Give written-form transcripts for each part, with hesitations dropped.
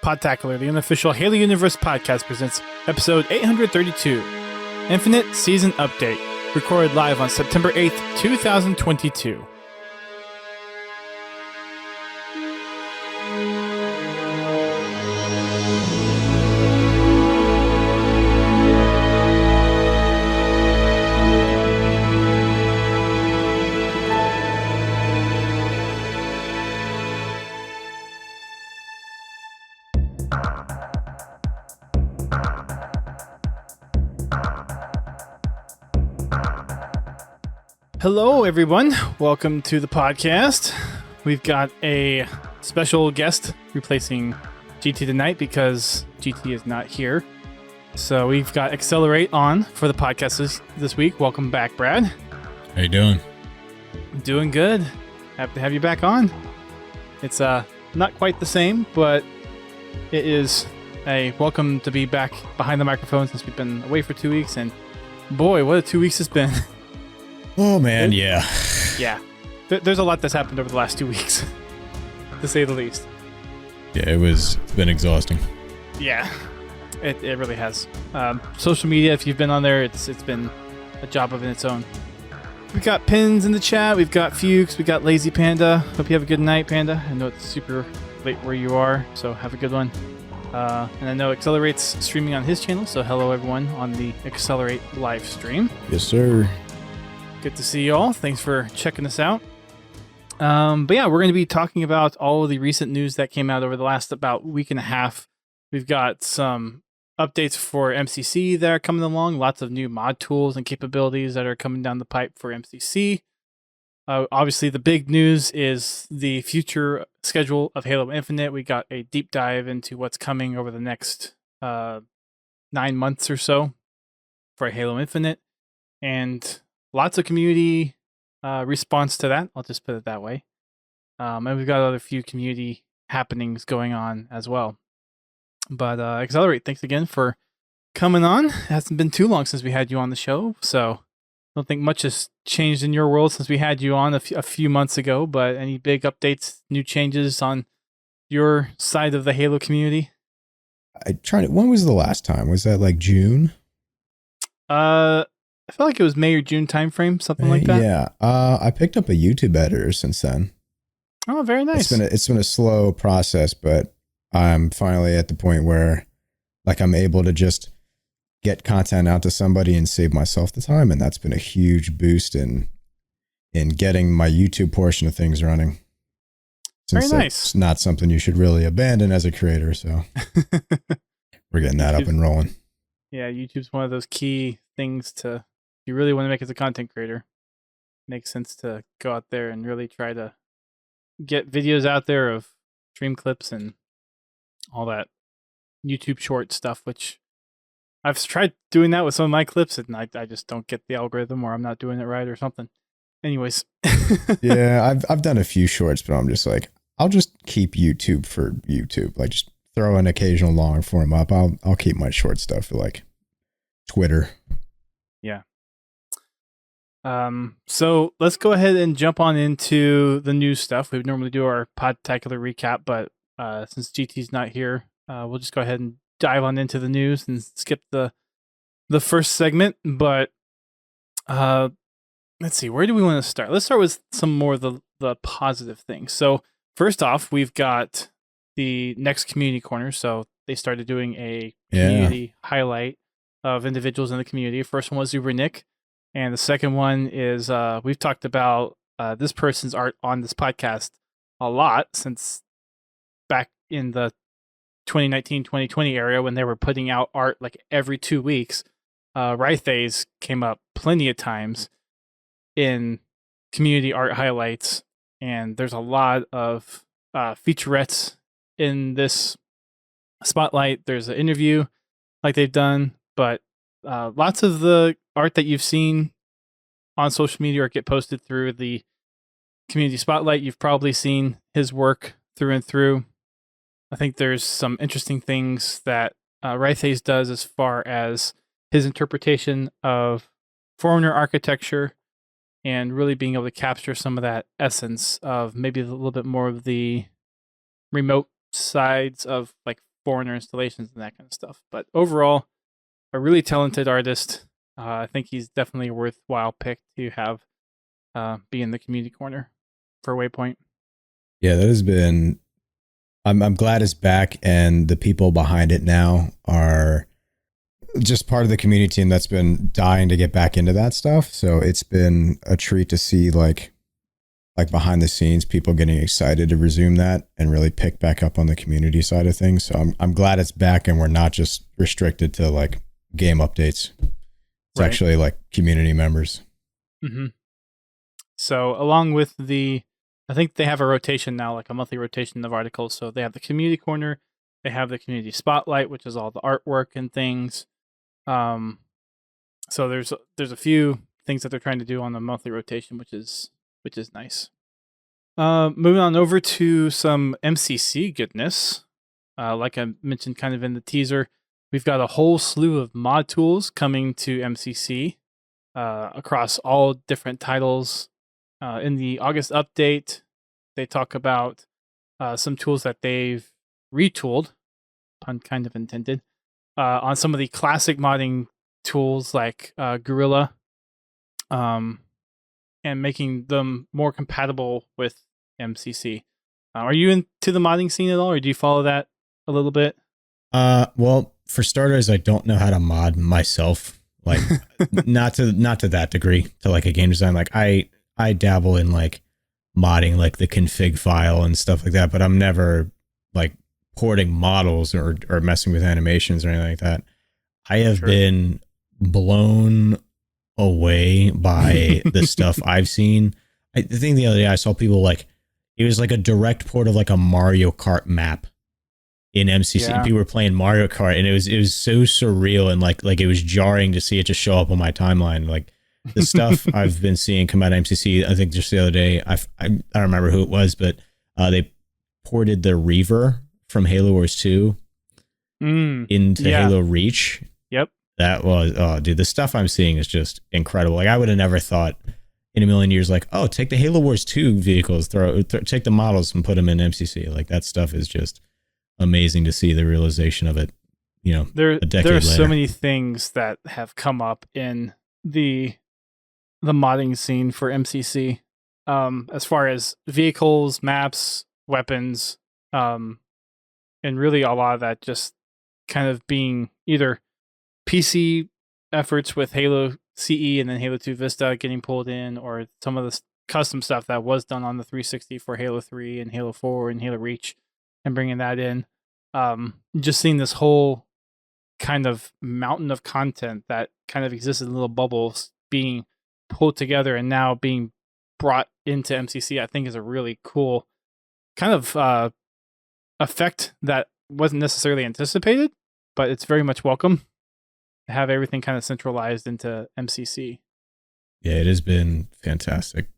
Podtacular, the unofficial Halo Universe podcast, presents episode 832, Infinite Season Update, recorded live on September 8th, 2022. Hello, everyone. Welcome to the podcast. We've got a special guest replacing GT tonight because GT is not here. So we've got Accelerate on for the podcast this week. Welcome back, Brad. How you doing? Doing good. Happy to have you back on. It's not quite the same, but it is a welcome to be back behind the microphone since we've been away for 2 weeks. And boy, what a 2 weeks it's been. Oh, man, yeah. Yeah. There's a lot that's happened over the last 2 weeks, to say the least. Yeah, it's been exhausting. Yeah, it really has. Social media, if you've been on there, it's been a job of its own. We've got Pins in the chat. We've got Fuchs. We've got Lazy Panda. Hope you have a good night, Panda. I know it's super late where you are, so have a good one. And I know Accelerate's streaming on his channel, so hello, everyone, on the Accelerate live stream. Yes, sir. Good to see you all. Thanks for checking us out. But yeah, we're going to be talking about all of the recent news that came out over the last about week and a half. We've got some updates for MCC that are coming along, lots of new mod tools and capabilities that are coming down the pipe for MCC. Obviously, the big news is the future schedule of Halo Infinite. We got a deep dive into what's coming over the next 9 months or so for Halo Infinite. And lots of community response to that. I'll just put it that way. And we've got other few community happenings going on as well. But Accelerate, thanks again for coming on. It hasn't been too long since we had you on the show, so I don't think much has changed in your world since we had you on a few months ago. But any big updates, new changes on your side of the Halo community? When was the last time? Was that like June? I felt like it was May or June timeframe, something like that. Yeah. I picked up a YouTube editor since then. Oh, very nice. It's been a slow process, but I'm finally at the point where like I'm able to just get content out to somebody and save myself the time, and that's been a huge boost in getting my YouTube portion of things running. Since very nice. It's not something you should really abandon as a creator, so we're getting that up and rolling. Yeah, YouTube's one of those key things to you really want to make as a content creator. Makes sense to go out there and really try to get videos out there of stream clips and all that YouTube short stuff, which I've tried doing that with some of my clips and I just don't get the algorithm, or I'm not doing it right or something. Anyways. Yeah, I've done a few shorts, but I'm just like, I'll just keep YouTube for YouTube. Like just throw an occasional long form up. I'll keep my short stuff for like Twitter. Yeah. So let's go ahead and jump on into the news stuff. We would normally do our Podtacular recap, but since GT's not here, we'll just go ahead and dive on into the news and skip the first segment. But let's see, where do we want to start? Let's start with some more of the positive things. So first off, we've got the next community corner. So they started doing a community highlight of individuals in the community. First one was Uber Nick. And the second one is we've talked about this person's art on this podcast a lot since back in the 2019-2020 area when they were putting out art like every 2 weeks. Rythays came up plenty of times in community art highlights. And there's a lot of featurettes in this spotlight. There's an interview like they've done, but lots of the art that you've seen on social media or get posted through the community spotlight, you've probably seen his work through and through. I think there's some interesting things that Rythays does as far as his interpretation of Foreigner architecture and really being able to capture some of that essence of maybe a little bit more of the remote sides of like Foreigner installations and that kind of stuff. But overall, a really talented artist. I think he's definitely a worthwhile pick to have be in the community corner for Waypoint. Yeah, that has been. I'm glad it's back, and the people behind it now are just part of the community team that's been dying to get back into that stuff. So it's been a treat to see like behind the scenes people getting excited to resume that and really pick back up on the community side of things. So I'm glad it's back, and we're not just restricted to like game updates. It's actually like community members. Mm-hmm. So along with I think they have a rotation now, like a monthly rotation of articles. So they have the community corner, they have the community spotlight, which is all the artwork and things. So there's a few things that they're trying to do on the monthly rotation, which is nice. Moving on over to some MCC goodness. Like I mentioned kind of in the teaser, we've got a whole slew of mod tools coming to MCC across all different titles. In the August update, they talk about some tools that they've retooled, pun kind of intended, on some of the classic modding tools like Gorilla, and making them more compatible with MCC. Are you into the modding scene at all, or do you follow that a little bit? Well, for starters, I don't know how to mod myself. Like, not to that degree, to like a game design. Like I dabble in like modding like the config file and stuff like that, but I'm never like porting models or messing with animations or anything like that. I have been blown away by the stuff I've seen. I think the other day I saw people like, it was like a direct port of like a Mario Kart map in MCC. Yeah. People were playing Mario Kart, and it was so surreal, and like it was jarring to see it just show up on my timeline. Like the stuff I've been seeing come out of MCC, I think just the other day, I don't remember who it was, but they ported the Reaver from Halo Wars 2 into Halo Reach. Yep. That was, oh, dude, the stuff I'm seeing is just incredible. Like, I would have never thought in a million years, like, oh, take the Halo Wars 2 vehicles, take the models and put them in MCC. Like, that stuff is just amazing to see the realization of it, you know, a decade there are later. So many things that have come up in the modding scene for MCC, as far as vehicles, maps, weapons, and really a lot of that just kind of being either PC efforts with Halo CE and then Halo 2 Vista getting pulled in, or some of the custom stuff that was done on the 360 for Halo 3 and Halo 4 and Halo Reach, and bringing that in. Just seeing this whole kind of mountain of content that kind of existed in little bubbles being pulled together and now being brought into MCC, I think is a really cool kind of effect that wasn't necessarily anticipated, but it's very much welcome to have everything kind of centralized into MCC. Yeah, it has been fantastic,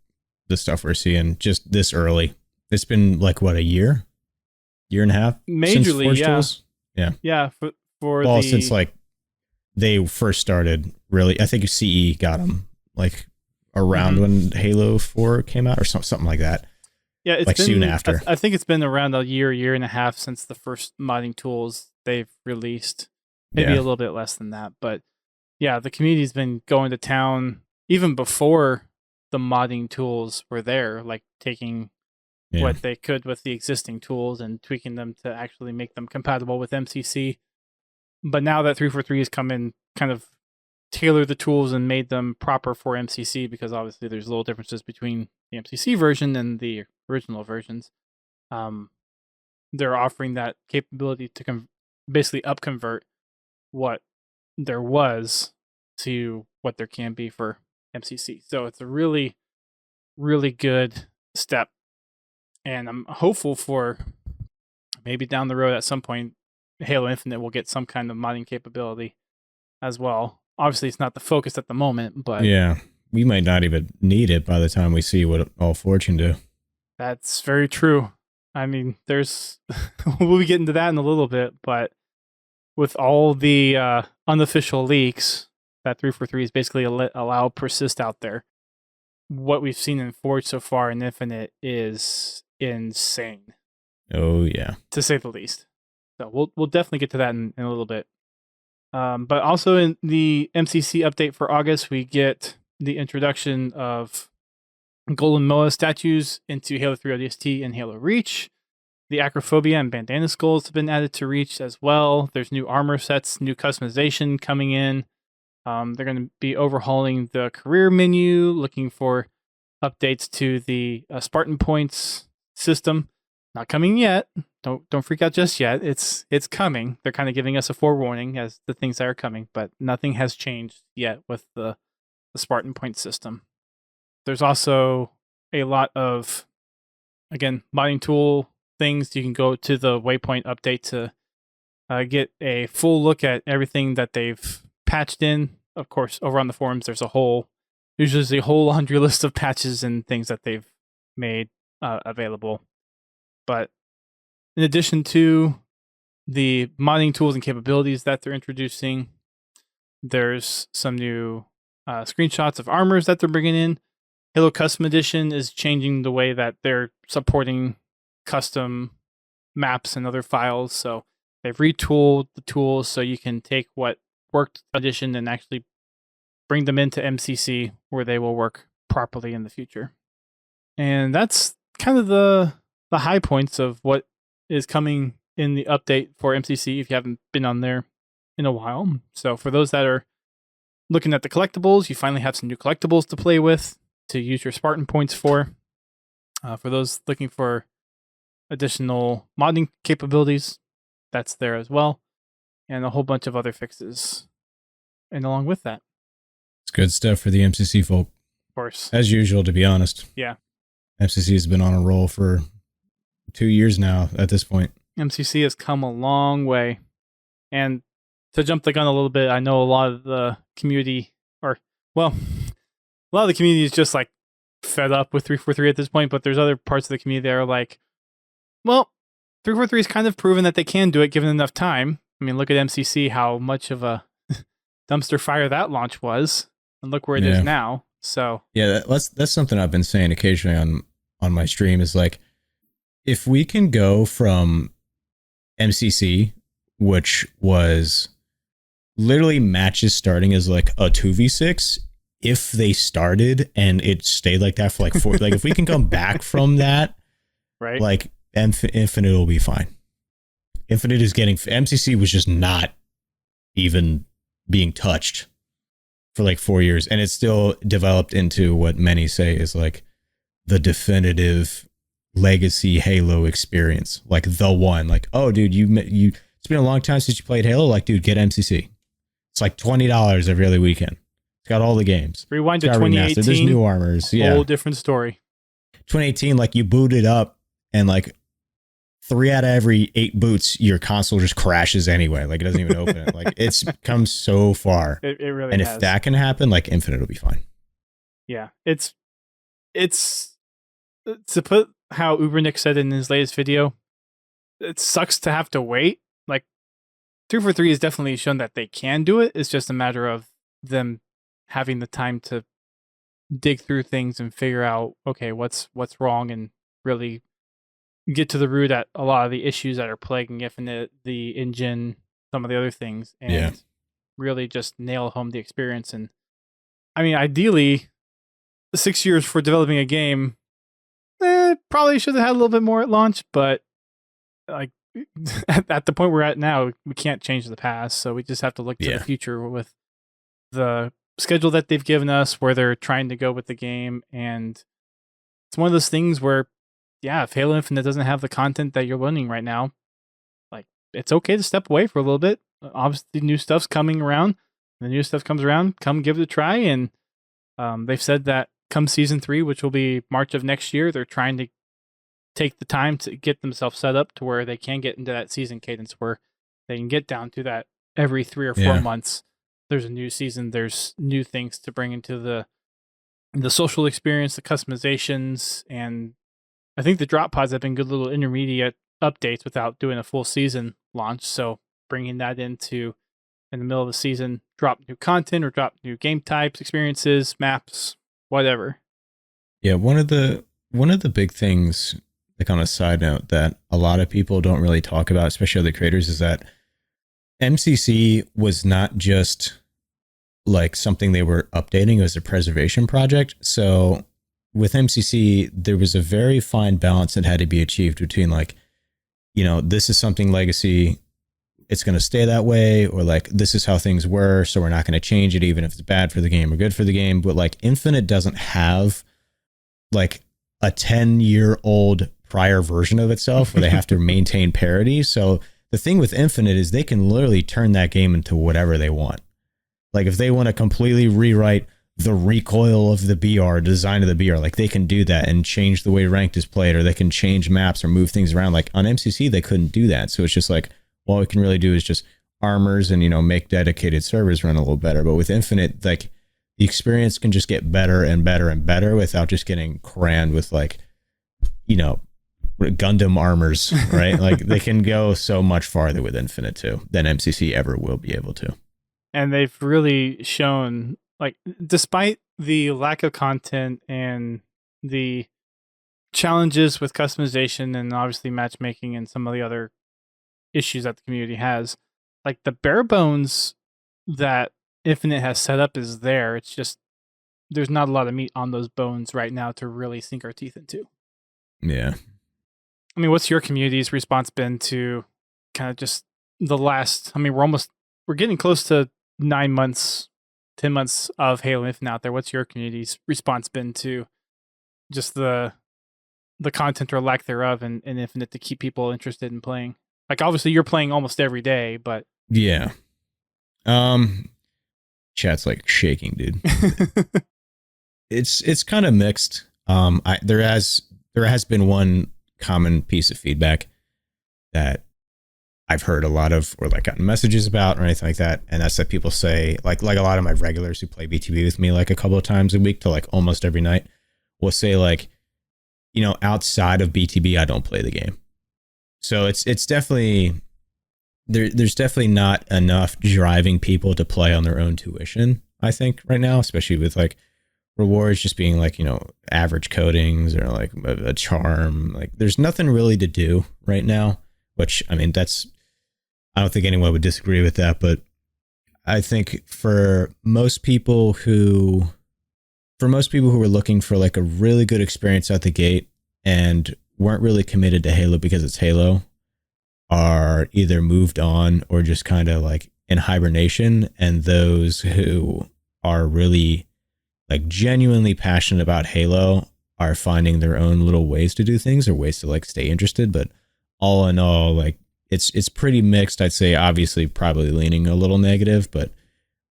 the stuff we're seeing just this early. It's been like, what, a year and a half? Majorly, since Tools? Yeah. Yeah, for since like they first started, really. I think CE got them like around when Halo 4 came out or something like that. Yeah, it's like been, soon after. I think it's been around a year and a half since the first modding tools they've released. Maybe a little bit less than that. But yeah, the community's been going to town even before the modding tools were there, like taking what they could with the existing tools and tweaking them to actually make them compatible with MCC. But now that 343 has come in, kind of tailored the tools and made them proper for MCC, because obviously there's little differences between the MCC version and the original versions. They're offering that capability to basically upconvert what there was to what there can be for MCC. So it's a really, really good step. And I'm hopeful for maybe down the road at some point, Halo Infinite will get some kind of modding capability as well. Obviously, it's not the focus at the moment, but yeah, we might not even need it by the time we see what All Four can do. That's very true. I mean, there's we'll be getting to that in a little bit, but with all the unofficial leaks that 343 is basically allow persist out there, what we've seen in Forge so far in Infinite is insane. Oh yeah, to say the least. So we'll definitely get to that in a little bit. But also in the MCC update for August, we get the introduction of Golden Moa statues into Halo 3 ODST and Halo Reach. The Acrophobia and Bandana Skulls have been added to Reach as well. There's new armor sets, new customization coming in. They're going to be overhauling the career menu, looking for updates to the Spartan points system. Not coming yet. Don't freak out just yet. It's coming. They're kind of giving us a forewarning as the things that are coming, but nothing has changed yet with the Spartan point system. There's also a lot of, again, modding tool things. You can go to the Waypoint update to get a full look at everything that they've patched in. Of course, over on the forums, there's usually a whole laundry list of patches and things that they've made available. But in addition to the modding tools and capabilities that they're introducing, there's some new screenshots of armors that they're bringing in. Halo Custom Edition is changing the way that they're supporting custom maps and other files. So they've retooled the tools so you can take what worked edition and actually bring them into MCC where they will work properly in the future. And that's kind of the high points of what is coming in the update for MCC if you haven't been on there in a while. So for those that are looking at the collectibles, you finally have some new collectibles to play with to use your Spartan points for. For those looking for additional modding capabilities, that's there as well. And a whole bunch of other fixes. And along with that. It's good stuff for the MCC folk. Of course. As usual, to be honest. Yeah. MCC has been on a roll for 2 years now at this point. MCC has come a long way. And to jump the gun a little bit, I know a lot of the community, a lot of the community is just like fed up with 343 at this point, but there's other parts of the community that are like, well, 343 is kind of proven that they can do it given enough time. I mean, look at MCC, how much of a dumpster fire that launch was, and look where it is now. So yeah, that's something I've been saying occasionally on my stream is like, if we can go from MCC, which was literally matches starting as like a 2v6, if they started and it stayed like that for like 4, like if we can come back from that, right? Like Infinite will be fine. Infinite is getting, MCC was just not even being touched for like 4 years, and it's still developed into what many say is like the definitive legacy Halo experience, like the one. Like, oh, dude, you it's been a long time since you played Halo. Like, dude, get MCC. It's like $20 every other weekend. It's got all the games. Rewind to 2018. There's new armors. Yeah, whole different story. 2018, like you boot it up, and like 3 out of every 8 boots, your console just crashes anyway. Like it doesn't even open it. Like it's come so far. It really and has. If that can happen, like Infinite will be fine. Yeah, it's to put how Ubernick said in his latest video, it sucks to have to wait. Like 243 has definitely shown that they can do it. It's just a matter of them having the time to dig through things and figure out, okay, what's wrong, and really get to the root at a lot of the issues that are plaguing Infinite, the engine, some of the other things, and really just nail home the experience. And I mean, ideally, 6 years for developing a game, probably should have had a little bit more at launch, but like at the point we're at now, we can't change the past, so we just have to look to the future with the schedule that they've given us, where they're trying to go with the game. And it's one of those things where, yeah, if Halo Infinite doesn't have the content that you're wanting right now, like it's okay to step away for a little bit. Obviously, new stuff's coming around. The new stuff comes around, come give it a try. And they've said that come season 3, which will be March of next year, they're trying to take the time to get themselves set up to where they can get into that season cadence where they can get down to that every 3 or 4 months. There's a new season. There's new things to bring into the social experience, the customizations, and I think the drop pods have been good little intermediate updates without doing a full season launch. So bringing that into in the middle of the season, drop new content or drop new game types, experiences, maps, whatever. Yeah, one of the big things like on a side note that a lot of people don't really talk about, especially other creators, is that MCC was not just like something they were updating, it was a preservation project. So with MCC, there was a very fine balance that had to be achieved between like, you know, this is something legacy, it's going to stay that way, or like this is how things were, so we're not going to change it even if it's bad for the game or good for the game. But like Infinite doesn't have like a 10-year-old prior version of itself where they have to maintain parity. So the thing with Infinite is they can literally turn that game into whatever they want. Like if they want to completely rewrite the recoil of the BR, design of the BR, like they can do that and change the way ranked is played, or they can change maps or move things around. Like on MCC, they couldn't do that. So it's just like, all we can really do is just armors and, you know, make dedicated servers run a little better. But with Infinite, like the experience can just get better and better and better without just getting crammed with like, you know, Gundam armors, right? Like they can go so much farther with Infinite too than MCC ever will be able to. And they've really shown, like, despite the lack of content and the challenges with customization and obviously matchmaking and some of the other issues that the community has, like the bare bones that Infinite has set up is there. It's just there's not a lot of meat on those bones right now to really sink our teeth into. Yeah. I mean, what's your community's response been to kind of just the last, I mean, we're getting close to 9 months, 10 months of Halo Infinite out there. What's your community's response been to just the content or lack thereof in Infinite to keep people interested in playing? Like obviously you're playing almost every day, but yeah. Chat's like shaking, dude. It's kind of mixed. There has been one common piece of feedback that I've heard a lot of, or like gotten messages about or anything like that. And that's that people say like a lot of my regulars who play BTB with me like a couple of times a week to like almost every night will say like, you know, outside of BTB, I don't play the game. So it's definitely, there's definitely not enough driving people to play on their own tuition, I think right now, especially with like rewards just being like, you know, average coatings or like a charm. Like there's nothing really to do right now, which I mean, I don't think anyone would disagree with that, but I think for most people who are looking for like a really good experience out the gate and weren't really committed to Halo because it's Halo, are either moved on or just kind of like in hibernation. And those who are really like genuinely passionate about Halo are finding their own little ways to do things or ways to like stay interested. But all in all, like it's pretty mixed. I'd say obviously probably leaning a little negative, but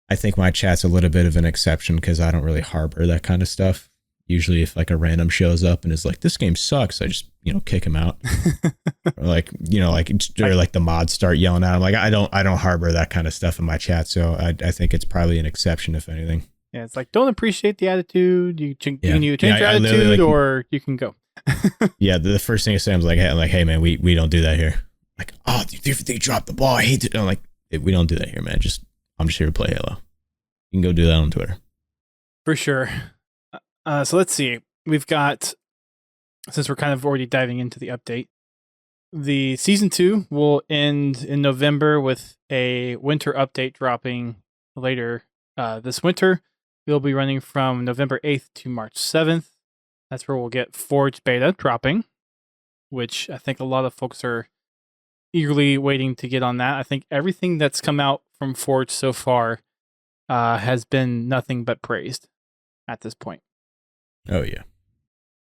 I think my chat's a little bit of an exception because I don't really harbor that kind of stuff. Usually if like a random shows up and is like, this game sucks, I just, you know, kick him out. Or like, you know, like, or like the mods start yelling at him. Like I don't harbor that kind of stuff in my chat. So I think it's probably an exception, if anything. Yeah, it's like, don't appreciate the attitude. You can either change your I attitude like, or you can go. Yeah, the first thing I say, I'm like, hey man, we don't do that here. Like, oh, they dropped the ball. I hate it. I'm like, we don't do that here, man. I'm just here to play Halo. You can go do that on Twitter. For sure. So let's see. We've got, since we're kind of already diving into the update, the season 2 will end in November with a winter update dropping later this winter. We'll be running from November 8th to March 7th. That's where we'll get Forge Beta dropping, which I think a lot of folks are eagerly waiting to get on that. I think everything that's come out from Forge so far has been nothing but praised at this point. Oh, yeah.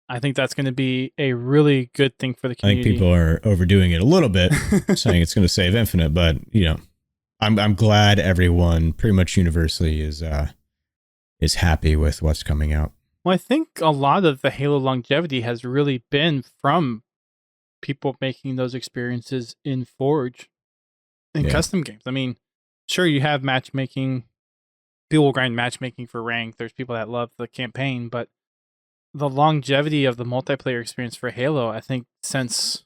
I think that's going to be a really good thing for the community. I think people are overdoing it a little bit, saying it's going to save Infinite, but, you know, I'm glad everyone pretty much universally is happy with what's coming out. Well, I think a lot of the Halo longevity has really been from people making those experiences in Forge and custom games. I mean, sure, you have matchmaking. People will grind matchmaking for rank. There's people that love the campaign, but the longevity of the multiplayer experience for Halo, I think since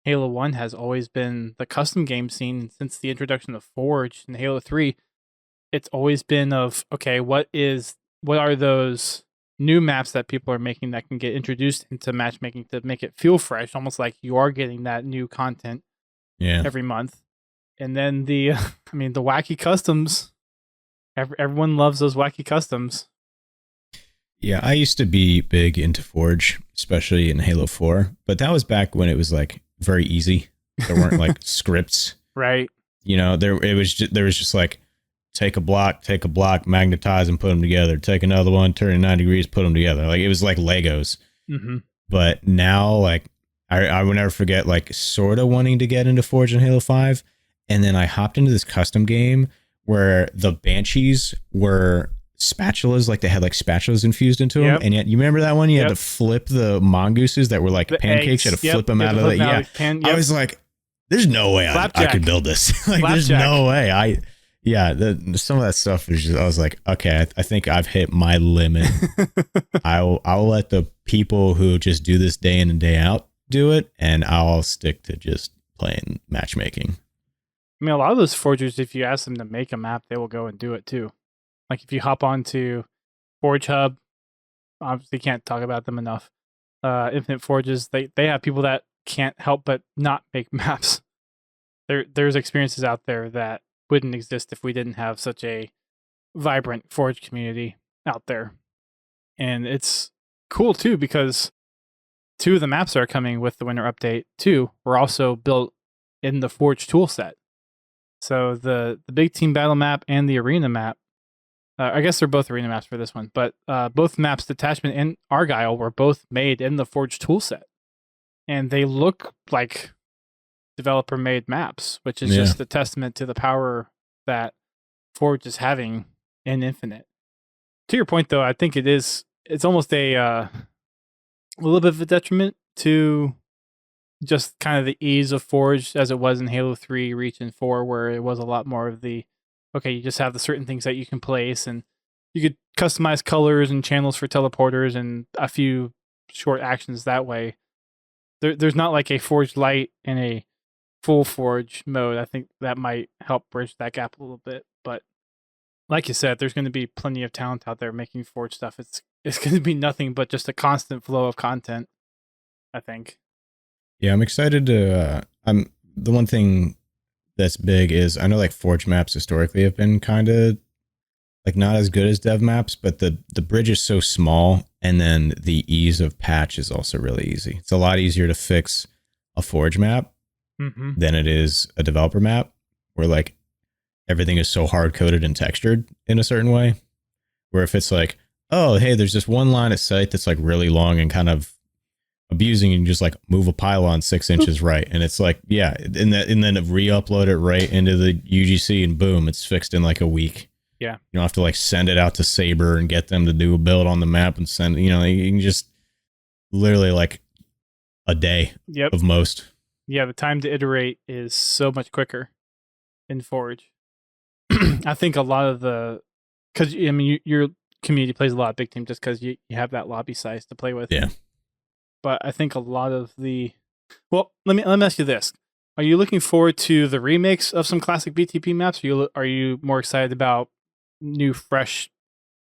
Halo 1 has always been the custom game scene. Since the introduction of Forge and Halo 3, it's always been of, okay, what are those new maps that people are making that can get introduced into matchmaking to make it feel fresh, almost like you are getting that new content every month. And then the wacky customs. Everyone loves those wacky customs. Yeah, I used to be big into Forge, especially in Halo 4, but that was back when it was like very easy. There weren't like scripts. Right. You know, there was just like take a block, magnetize and put them together. Take another one, turn it 90 degrees, put them together. Like it was like Legos. Mm-hmm. But now, like I will never forget, like sort of wanting to get into Forge in Halo 5, and then I hopped into this custom game where the Banshees were spatulas, like they had like spatulas infused into them, and yet you remember that one? You had to flip the mongooses that were like the pancakes. You had to flip them out of it. Yeah, I was like, "There's no way I could build this. Like, there's no way." Some of that stuff was just. I was like, "Okay, I think I've hit my limit. I'll let the people who just do this day in and day out do it, and I'll stick to just playing matchmaking." I mean, a lot of those forgers, if you ask them to make a map, they will go and do it too. Like if you hop onto Forge Hub, obviously can't talk about them enough. Infinite Forges, they have people that can't help but not make maps. There's experiences out there that wouldn't exist if we didn't have such a vibrant Forge community out there. And it's cool too because 2 of the maps that are coming with the winter update 2 were also built in the Forge toolset. So the big team battle map and the arena map, I guess they're both arena maps for this one, but both maps, Detachment and Argyle, were both made in the Forge toolset. And they look like developer-made maps, which is just a testament to the power that Forge is having in Infinite. To your point, though, I think it's almost a little bit of a detriment to just kind of the ease of Forge as it was in Halo 3, Reach, and 4, where it was a lot more of the, okay, you just have the certain things that you can place, and you could customize colors and channels for teleporters and a few short actions that way. There's not like a Forge Lite and a full Forge mode. I think that might help bridge that gap a little bit. But like you said, there's going to be plenty of talent out there making Forge stuff. It's going to be nothing but just a constant flow of content, I think. Yeah, I'm excited to. The one thing that's big is I know like Forge maps historically have been kind of like not as good as dev maps, but the bridge is so small, and then the ease of patch is also really easy. It's a lot easier to fix a Forge map than it is a developer map, where like everything is so hard coded and textured in a certain way. Where if it's like, oh hey, there's this one line of sight that's like really long and kind of abusing, and you just like move a pylon 6 inches right, and it's like and then re-upload it right into the UGC, and boom, it's fixed in like a week. You don't have to like send it out to Saber and get them to do a build on the map and send, you can just literally like a day of most. The time to iterate is so much quicker in Forge. I think a lot of because I mean your community plays a lot of big team just because you have that lobby size to play with. But I think a lot of let me ask you this: are you looking forward to the remakes of some classic BTB maps? Are you more excited about new, fresh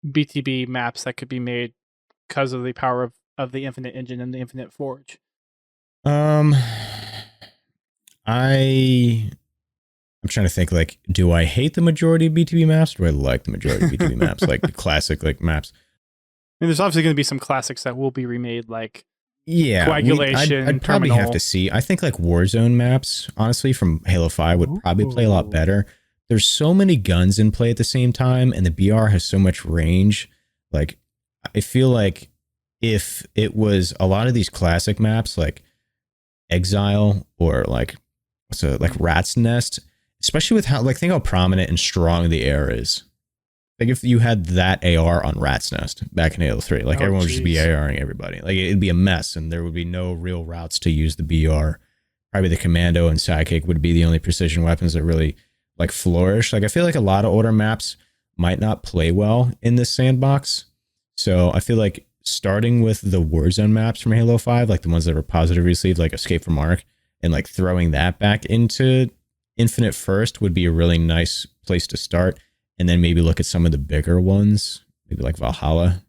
BTB maps that could be made because of the power of the Infinite engine and the Infinite Forge? I'm trying to think, like, do I hate the majority of BTB maps, or do I like the majority of BTB maps, like the classic like maps? And there's obviously going to be some classics that will be remade, like Coagulation. I'd probably have to see. I think like Warzone maps, honestly, from Halo 5 would probably play a lot better. There's so many guns in play at the same time, and the BR has so much range. Like, I feel like if it was a lot of these classic maps, like Exile or like Rat's Nest, especially with think how prominent and strong the air is. Like if you had that AR on Rat's Nest back in Halo 3, like everyone would just be ARing everybody. Like it'd be a mess, and there would be no real routes to use the BR. Probably the Commando and Sidekick would be the only precision weapons that really like flourish. Like I feel like a lot of older maps might not play well in this sandbox. So I feel like starting with the Warzone maps from Halo 5, like the ones that were positive received, like Escape from Ark, and like throwing that back into Infinite first would be a really nice place to start. And then maybe look at some of the bigger ones, maybe like Valhalla.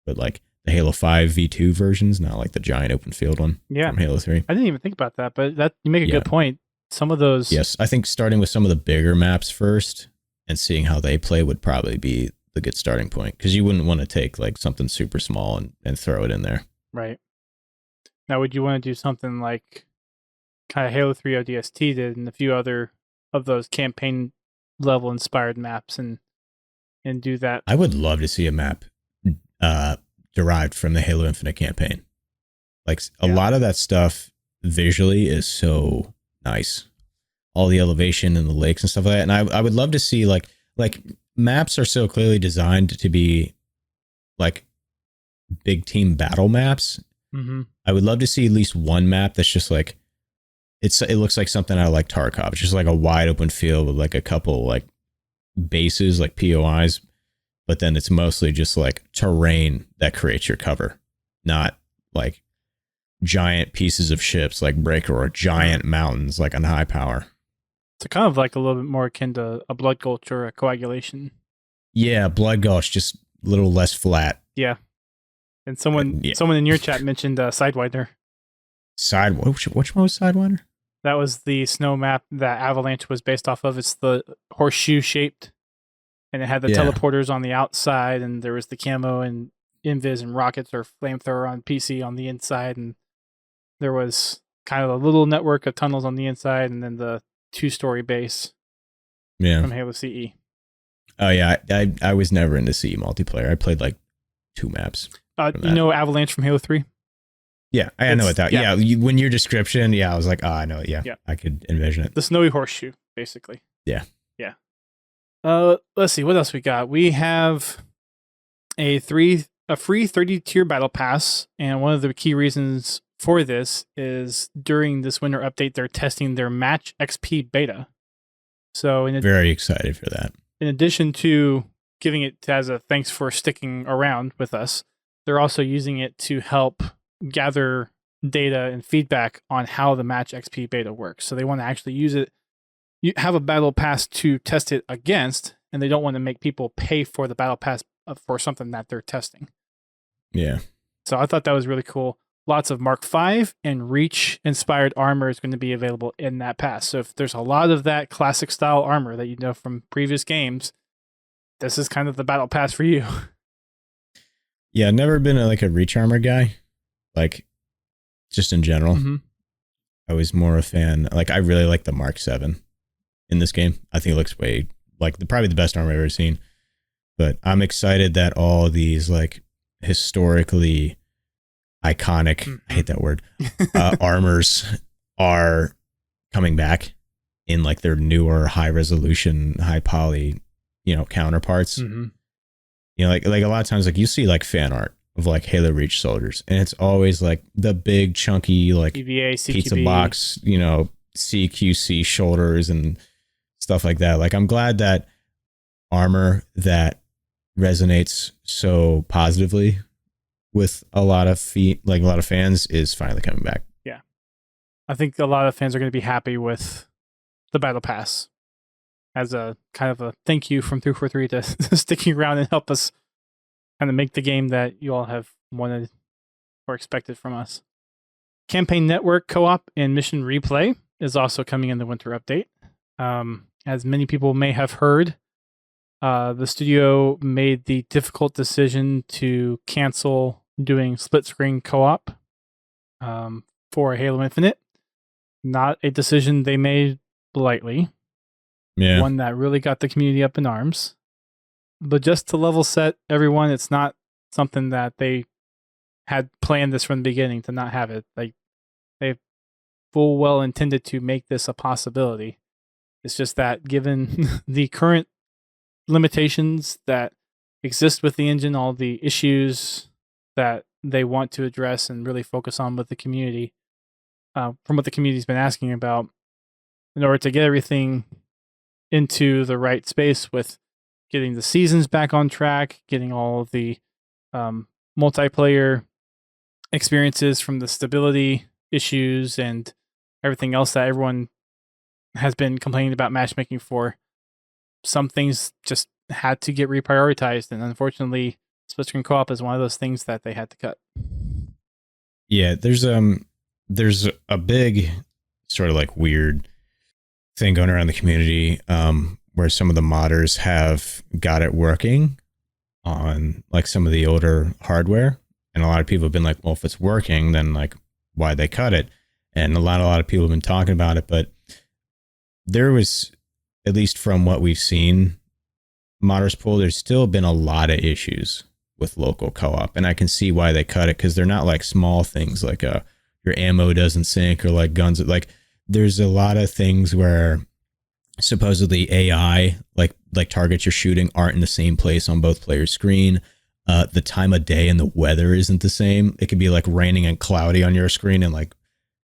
but like the Halo 5 V2 versions, not like the giant open field one from Halo 3. I didn't even think about that, but that you make a good point. Some of those. Yes, I think starting with some of the bigger maps first and seeing how they play would probably be the good starting point, because you wouldn't want to take like something super small and throw it in there. Right. Now, would you want to do something like kind of Halo 3 ODST did and a few other of those campaign level inspired maps and do that? I would love to see a map derived from the Halo Infinite campaign. Like a lot of that stuff visually is so nice. All the elevation and the lakes and stuff like that. And I would love to see like maps are so clearly designed to be like big team battle maps. Mm-hmm. I would love to see at least one map that's just like, it looks like something out of like Tarkov. It's just like a wide open field with like a couple like bases, like POIs, but then it's mostly just like terrain that creates your cover, not like giant pieces of ships like Breaker or giant mountains like on High Power. It's kind of like a little bit more akin to a Blood Gulch or a Coagulation. Yeah, Blood Gulch, just a little less flat. Yeah. And someone in your chat mentioned Sidewinder. Which one was Sidewinder? That was the snow map that Avalanche was based off of. It's the horseshoe shaped, and it had the teleporters on the outside, and there was the camo and invis and rockets or flamethrower on PC on the inside, and there was kind of a little network of tunnels on the inside, and then the 2-story base from Halo CE. Oh yeah, I was never into CE multiplayer. I played like 2 maps. You know Avalanche from Halo 3? Yeah, I know what that. Yeah, when your description, I was like, oh, I know it. Yeah, I could envision it. The snowy horseshoe, basically. Yeah. Let's see what else we got. We have a free 30-tier battle pass, and one of the key reasons for this is during this winter update, they're testing their Match XP beta. So, very excited for that. In addition to giving it as a thanks for sticking around with us, they're also using it to help gather data and feedback on how the Match XP beta works. So they want to actually use it. You have a battle pass to test it against, and they don't want to make people pay for the battle pass for something that they're testing. Yeah. So I thought that was really cool. Lots of Mark V and Reach inspired armor is going to be available in that pass. So if there's a lot of that classic style armor that you know from previous games, this is kind of the battle pass for you. Yeah, I've never been a Reach armor guy. Like, just in general. Mm-hmm. I was more a fan. Like, I really like the Mark 7 in this game. I think it looks way like probably the best armor I've ever seen. But I'm excited that all these like historically iconic, I hate that word, armors are coming back in like their newer high resolution, high poly, counterparts. Mm-hmm. Like a lot of times, like you see like fan art of like Halo Reach soldiers, and it's always like the big chunky like EVA, CQB. Pizza box, CQC shoulders and stuff like that. Like I'm glad that armor that resonates so positively with a lot of fans is finally coming back. Yeah, I think a lot of fans are going to be happy with the battle pass as a kind of a thank you from 343 to sticking around and help us kind of make the game that you all have wanted or expected from us. Campaign Network Co-op and Mission Replay is also coming in the winter update. As many people may have heard, the studio made the difficult decision to cancel doing split-screen co-op for Halo Infinite. Not a decision they made lightly. Yeah. One that really got the community up in arms. But just to level set everyone, it's not something that they had planned this from the beginning to not have it. Like they full well intended to make this a possibility. It's just that given the current limitations that exist with the engine, all the issues that they want to address and really focus on with the community, from what the community's been asking about, in order to get everything into the right space with getting the seasons back on track, getting all of the multiplayer experiences from the stability issues and everything else that everyone has been complaining about matchmaking for. Some things just had to get reprioritized, and unfortunately split screen co-op is one of those things that they had to cut. Yeah, there's a big sort of like weird thing going around the community where some of the modders have got it working on like some of the older hardware, and a lot of people have been like, well, if it's working, then like why they cut it? And a lot of people have been talking about it, but there was, at least from what we've seen, modders pool, there's still been a lot of issues with local co-op, and I can see why they cut it, because they're not like small things like your ammo doesn't sync or like guns. Like there's a lot of things where supposedly AI like targets you're shooting aren't in the same place on both players' screen. The time of day and the weather isn't the same. It could be like raining and cloudy on your screen and like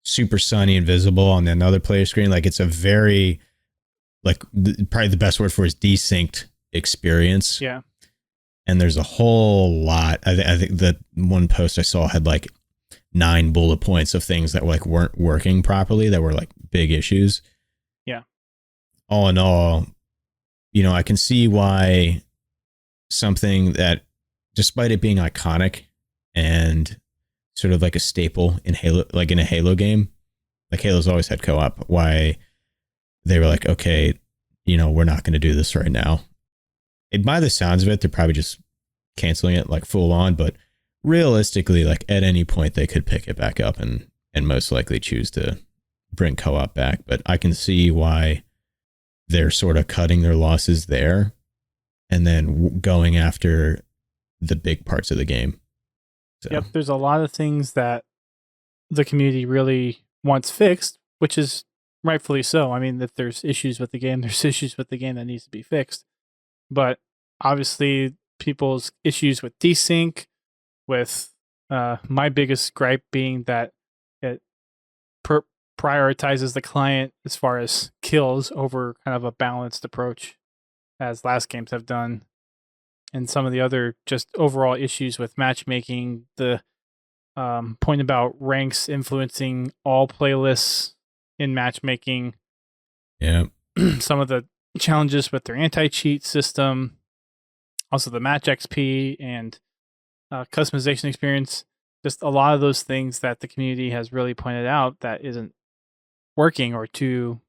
super sunny and visible on another player's screen. Like it's a very like probably the best word for it is desynced experience. Yeah. And there's a whole lot. I think that one post I saw had like 9 bullet points of things that like weren't working properly, that were like big issues. Yeah. All in all, you know, I can see why something that, despite it being iconic and sort of like a staple in Halo, like in a Halo game, like Halo's always had co-op, why they were like, okay, you know, we're not going to do this right now. By the sounds of it, they're probably just canceling it like full on, but realistically, like at any point they could pick it back up and most likely choose to bring co-op back. But I can see why they're sort of cutting their losses there and then going after the big parts of the game. So. Yep, there's a lot of things that the community really wants fixed, which is rightfully so. I mean, if there's issues with the game, there's issues with the game that needs to be fixed. But obviously, people's issues with desync, with my biggest gripe being that it prioritizes the client as far as kills over kind of a balanced approach, as last games have done. And some of the other just overall issues with matchmaking, the point about ranks influencing all playlists in matchmaking. Yeah. Some of the challenges with their anti-cheat system, also the match XP and customization experience. Just a lot of those things that the community has really pointed out that isn't working or to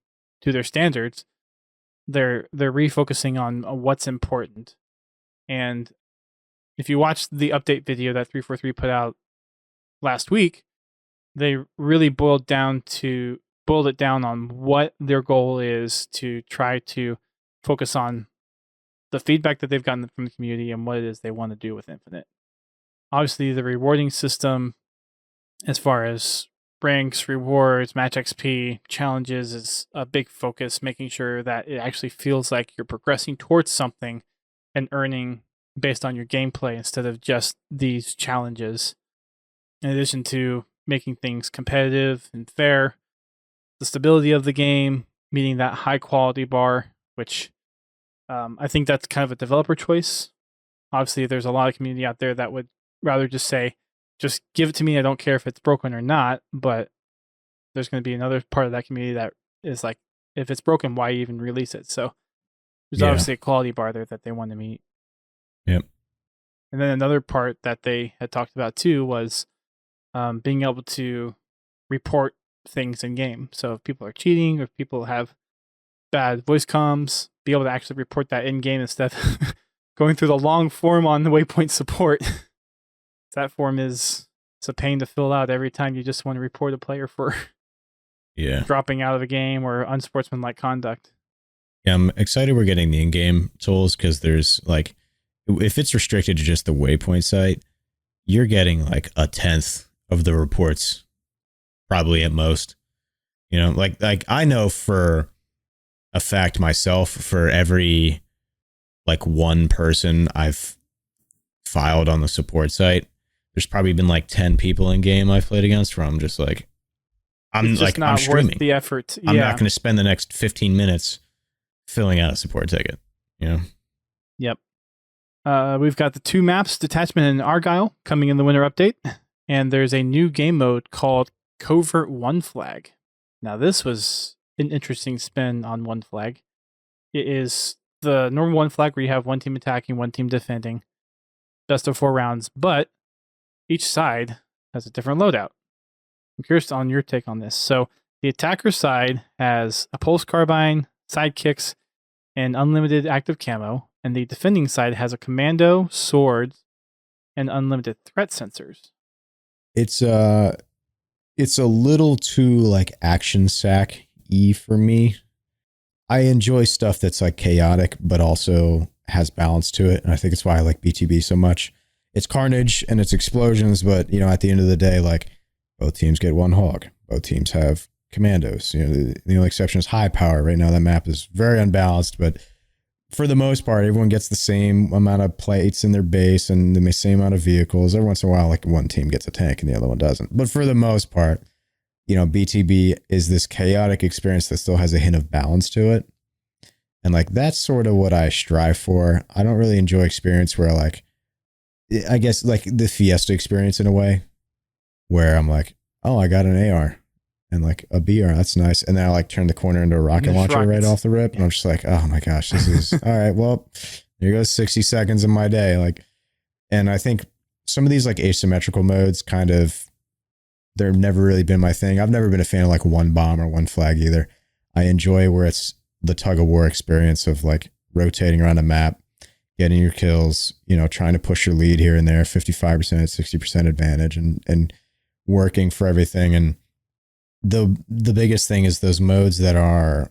their standards. They're refocusing on what's important. And if you watch the update video that 343 put out last week, they really boiled it down on what their goal is, to try to focus on the feedback that they've gotten from the community and what it is they want to do with Infinite. Obviously, the rewarding system, as far as ranks, rewards, match XP, challenges, is a big focus, making sure that it actually feels like you're progressing towards something and earning based on your gameplay instead of just these challenges. In addition to making things competitive and fair, the stability of the game, meeting that high quality bar, which I think that's kind of a developer choice. Obviously, there's a lot of community out there that would rather just say, just give it to me. I don't care if it's broken or not. But there's going to be another part of that community that is like, if it's broken, why even release it? So there's obviously a quality bar there that they want to meet. Yep. And then another part that they had talked about too was being able to report things in game. So if people are cheating or if people have bad voice comms, be able to actually report that in game instead of going through the long form on the Waypoint support. That form is a pain to fill out every time you just want to report a player for dropping out of a game or unsportsmanlike conduct. Yeah, I'm excited we're getting the in-game tools, because there's like, if it's restricted to just the Waypoint site, you're getting like 1/10 of the reports, probably at most. You know, like I know for a fact myself, for every like one person I've filed on the support site, there's probably been like 10 people in game I've played against where I'm just like, I'm streaming worth the effort. I'm not going to spend the next 15 minutes filling out a support ticket. You know? Yep. We've got the 2 maps, Detachment and Argyle, coming in the winter update. And there's a new game mode called Covert One Flag. Now, this was an interesting spin on One Flag. It is the normal One Flag where you have one team attacking, one team defending. best of 4 rounds, but each side has a different loadout. I'm curious on your take on this. So the attacker side has a pulse carbine, sidekicks, and unlimited active camo, and the defending side has a commando, swords, and unlimited threat sensors. It's a little too like action sack-y for me. I enjoy stuff that's like chaotic, but also has balance to it. And I think it's why I like BTB so much. It's carnage and it's explosions, but at the end of the day, like both teams get one hog. Both teams have commandos. The only exception is high power. Right now, that map is very unbalanced, but for the most part, everyone gets the same amount of plates in their base and the same amount of vehicles. Every once in a while, like one team gets a tank and the other one doesn't. But for the most part, BTB is this chaotic experience that still has a hint of balance to it. And like, that's sort of what I strive for. I don't really enjoy experience where like, I guess like the Fiesta experience in a way where I'm like, oh, I got an AR and like a BR. That's nice. And then I like turn the corner into a rocket launcher right off the rip. And I'm just like, oh my gosh, this is all right. Well, here goes 60 seconds of my day. Like, and I think some of these like asymmetrical modes they've never really been my thing. I've never been a fan of like one bomb or one flag either. I enjoy where it's the tug of war experience of like rotating around a map, getting your kills, trying to push your lead here and there, 55%, 60% advantage and working for everything. And the biggest thing is those modes that are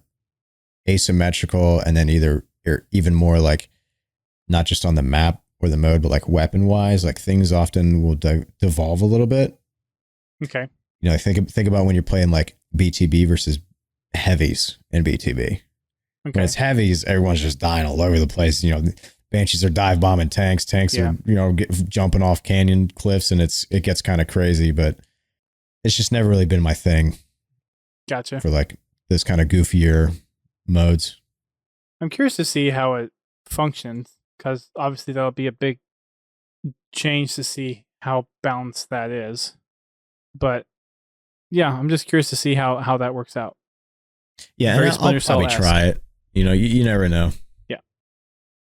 asymmetrical and then either even more like not just on the map or the mode, but like weapon wise, like things often will devolve a little bit. Okay. Think about when you're playing like BTB versus heavies in BTB. Okay. When it's heavies, everyone's just dying all over the place. Banshees are dive bombing tanks. Tanks are, jumping off canyon cliffs, and it gets kind of crazy, but it's just never really been my thing. Gotcha. For like this kind of goofier modes. I'm curious to see how it functions, because obviously that'll be a big change to see how balanced that is. But yeah, I'm just curious to see how that works out. Yeah, and I'll probably try it. You never know. Yeah.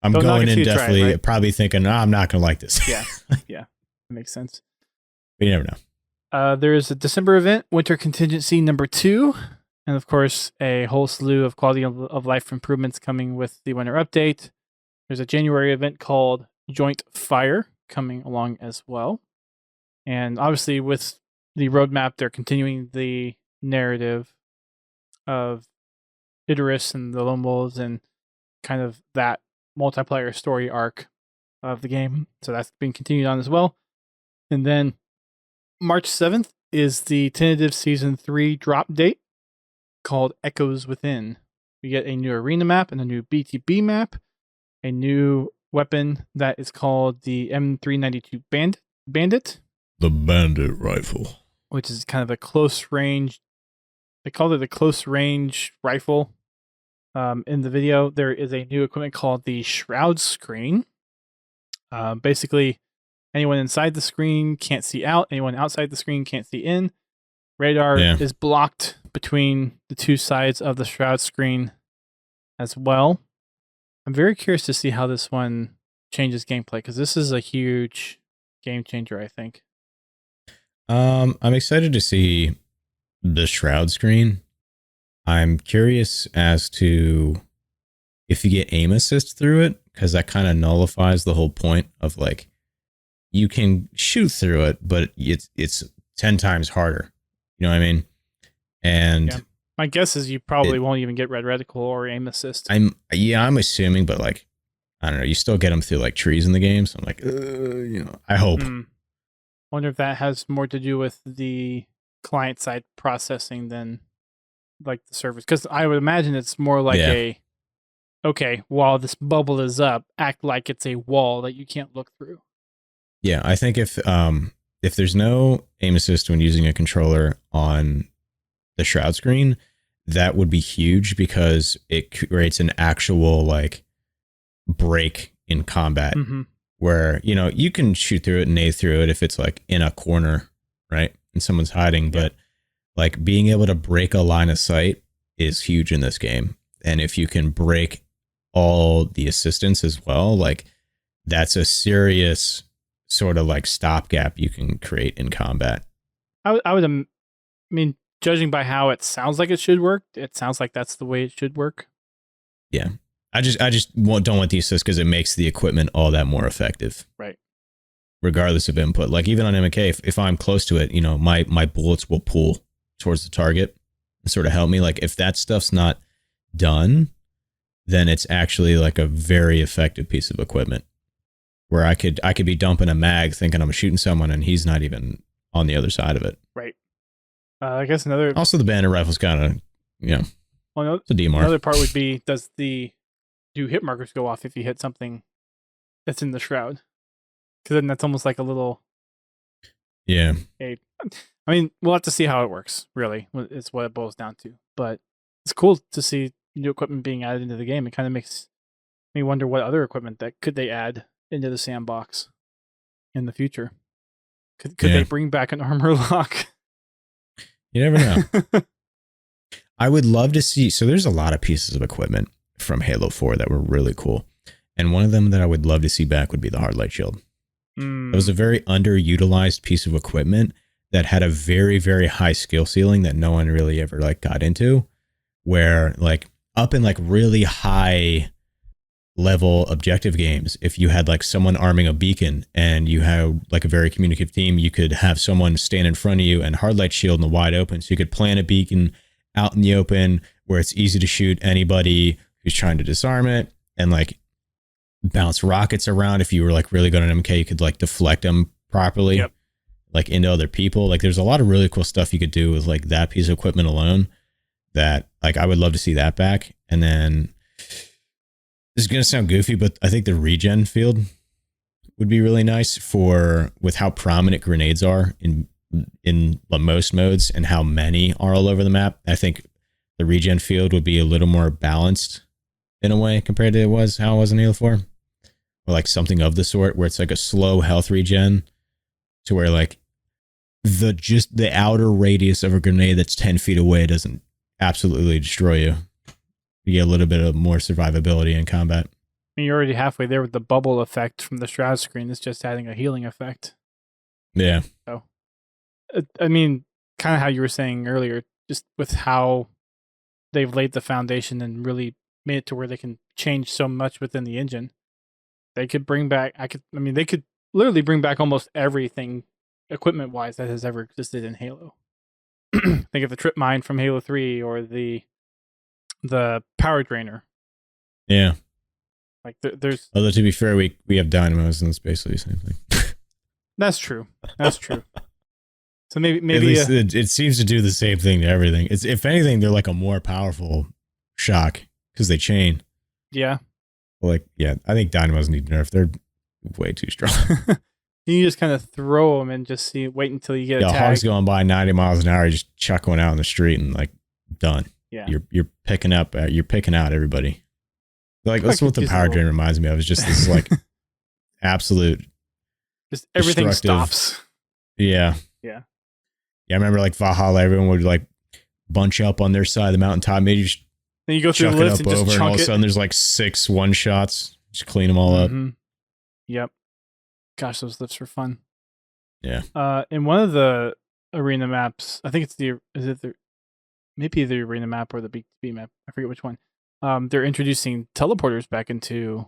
I'm going in definitely right? Probably thinking, I'm not going to like this. Yeah. Yeah. That makes sense. But you never know. There is a December event, Winter Contingency number 2. And of course, a whole slew of quality of life improvements coming with the winter update. There's a January event called Joint Fire coming along as well. And obviously with the roadmap, they're continuing the narrative of Idris and the Lone Wolves and kind of that multiplayer story arc of the game. So that's being continued on as well. And then March 7th is the tentative Season 3 drop date called Echoes Within. We get a new arena map and a new BTB map, a new weapon that is called the M392 Bandit. The Bandit Rifle. Which is kind of a close range. They called it a close range rifle. In the video, there is a new equipment called the Shroud Screen. Basically, anyone inside the screen can't see out. Anyone outside the screen can't see in. Radar is blocked between the two sides of the Shroud Screen as well. I'm very curious to see how this one changes gameplay, because this is a huge game changer, I think. I'm excited to see the Shroud Screen. I'm curious as to if you get aim assist through it, because that kind of nullifies the whole point of like, you can shoot through it, but it's 10 times harder. You know what I mean? And my guess is you probably won't even get red reticle or aim assist. I'm assuming, but like, I don't know, you still get them through like trees in the game. So I'm like, I hope. Wonder if that has more to do with the client side processing than like the servers, because I would imagine it's more like okay, while this bubble is up, act like it's a wall that you can't look through. Yeah, I think if there's no aim assist when using a controller on the Shroud Screen, that would be huge, because it creates an actual like break in combat. Where, you can shoot through it and nade through it if it's like in a corner, right? And someone's hiding, but like being able to break a line of sight is huge in this game. And if you can break all the assistance as well, like that's a serious sort of like stopgap you can create in combat. I would, I mean, judging by how it sounds like it should work, it sounds like that's the way it should work. Yeah. I just don't want the assist because it makes the equipment all that more effective. Right. Regardless of input. Like even on MK, if I'm close to it, you know, my bullets will pull towards the target and sort of help me. Like if that stuff's not done, then it's actually like a very effective piece of equipment where I could be dumping a mag thinking I'm shooting someone and he's not even on the other side of it. Right. I guess another... Also, the bandit rifle's kind of, you know, well, it's a DMR. Another part would be, do hit markers go off if you hit something that's in the shroud? Because then that's almost like a little... Yeah. I mean, we'll have to see how it works, really. It's what it boils down to. But it's cool to see new equipment being added into the game. It kind of makes me wonder what other equipment that could they add into the sandbox in the future. Could they bring back an armor lock? You never know. I would love to see... So there's a lot of pieces of equipment from Halo 4 that were really cool. And one of them that I would love to see back would be the hard light shield. It was a very underutilized piece of equipment that had a very, very high skill ceiling that no one really ever like got into, where like up in like really high level objective games, if you had like someone arming a beacon and you had like a very communicative team, you could have someone stand in front of you and hard light shield in the wide open. So you could plant a beacon out in the open where it's easy to shoot anybody who's trying to disarm it, and like bounce rockets around. If you were like really good at MK, you could like deflect them properly, like into other people. Like there's a lot of really cool stuff you could do with like that piece of equipment alone that like I would love to see that back. And then this is going to sound goofy, but I think the regen field would be really nice with how prominent grenades are in most modes and how many are all over the map. I think the regen field would be a little more balanced in a way compared to how it was in Halo 4. Or like something of the sort where it's like a slow health regen to where like the outer radius of a grenade that's 10 feet away doesn't absolutely destroy you. You get a little bit of more survivability in combat. I mean, you're already halfway there with the bubble effect from the shroud screen. It's just adding a healing effect. Yeah. So, I mean, kind of how you were saying earlier, just with how they've laid the foundation and really made it to where they can change so much within the engine. They could bring back, they could literally bring back almost everything equipment-wise that has ever existed in Halo. Think of the trip mine from Halo 3 or the power drainer. Yeah. Like there's... Although to be fair, we have dynamos and it's basically the same thing. That's true. So maybe at least it seems to do the same thing to everything. It's, if anything, they're like a more powerful shock because they chain. Yeah. Like, yeah, I think dynamos need nerf. They're way too strong. You just kind of throw them and just wait until you get a tag. Hog's going by 90 miles an hour. You just chuck one out in the street and like done. Yeah. You're picking out everybody. Like that's what the power drain reminds me of. Is just this like absolute. Just everything stops. Yeah. Yeah. Yeah, I remember like Valhalla. Everyone would like bunch up on their side of the mountaintop. Maybe just then you go through the lift and just over, chunk and all of a it. sudden there's like 6 one-shots. Just clean them all up. Yep. Gosh, those lifts were fun. Yeah. In one of the arena maps, I think it's maybe the arena map or the B2B map. I forget which one. They're introducing teleporters back into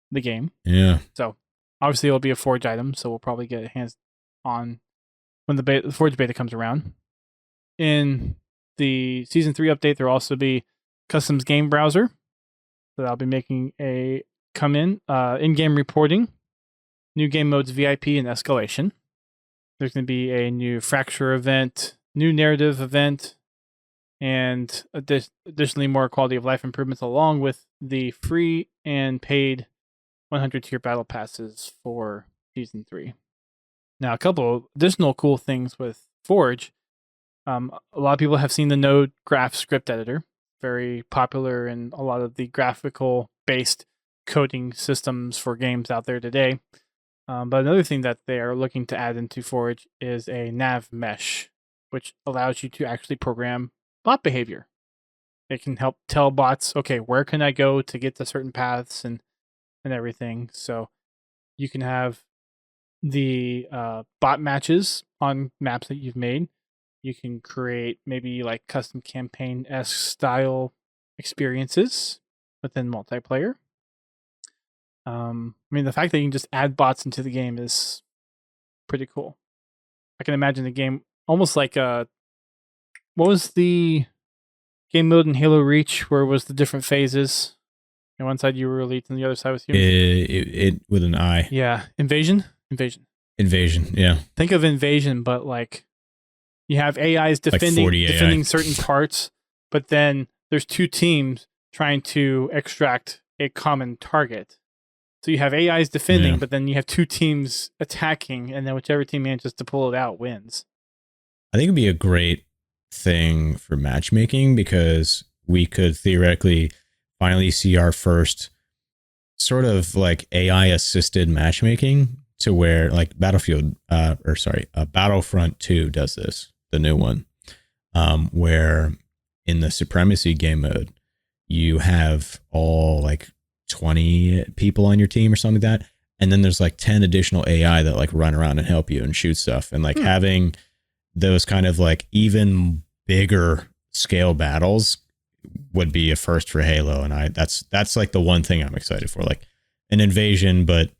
the game. Yeah. So obviously it'll be a Forge item, so we'll probably get hands on when the Forge beta comes around. In the Season 3 update, there'll also be Customs Game Browser. So I'll be making a in-game reporting, new game modes VIP and escalation. There's going to be a new Fracture event, new narrative event, and additionally more quality of life improvements along with the free and paid 100 tier battle passes for Season 3. Now, a couple additional cool things with Forge. A lot of people have seen the Node Graph script editor, very popular in a lot of the graphical-based coding systems for games out there today. But another thing that they are looking to add into Forge is a nav mesh, which allows you to actually program bot behavior. It can help tell bots, okay, where can I go to get to certain paths and everything. So you can have the bot matches on maps that you've made. You can create maybe like custom campaign-esque style experiences within multiplayer. I mean, the fact that you can just add bots into the game is pretty cool. I can imagine the game almost like what was the game mode in Halo Reach where it was the different phases? On one side you were elite, and the other side was humans. It with an I. Yeah, Invasion. Yeah. Think of Invasion, but like you have AIs defending certain parts, but then there's two teams trying to extract a common target. So you have AIs defending, but then you have two teams attacking, and then whichever team manages to pull it out wins. I think it'd be a great thing for matchmaking because we could theoretically finally see our first sort of like AI assisted matchmaking to where like Battlefront 2 does this, the new one, where in the Supremacy game mode, you have all like 20 people on your team or something like that. And then there's like 10 additional AI that like run around and help you and shoot stuff. And like having those kind of like even bigger scale battles would be a first for Halo. And that's like the one thing I'm excited for, like an invasion, but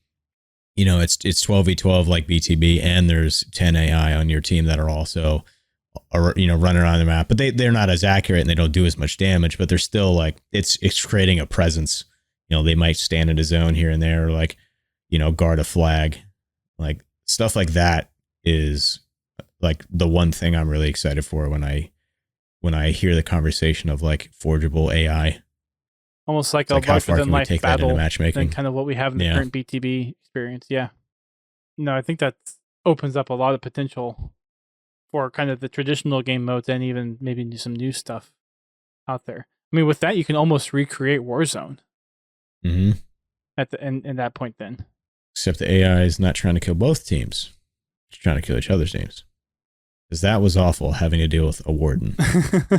you know, it's 12v12 like BTB, and there's 10 AI on your team that are also, you know, running around the map, but they're not as accurate and they don't do as much damage, but they're still like, it's creating a presence. You know, they might stand in a zone here and there, or like, you know, guard a flag, like stuff like that is like the one thing I'm really excited for when I hear the conversation of like forgeable AI. Almost like a larger than life battle matchmaking, than kind of what we have in the current BTB experience. Yeah. No, I think that opens up a lot of potential for kind of the traditional game modes and even maybe some new stuff out there. I mean, with that, you can almost recreate Warzone. Mm-hmm. At the in that point, then. Except the AI is not trying to kill both teams; it's trying to kill each other's teams. Because that was awful, having to deal with a warden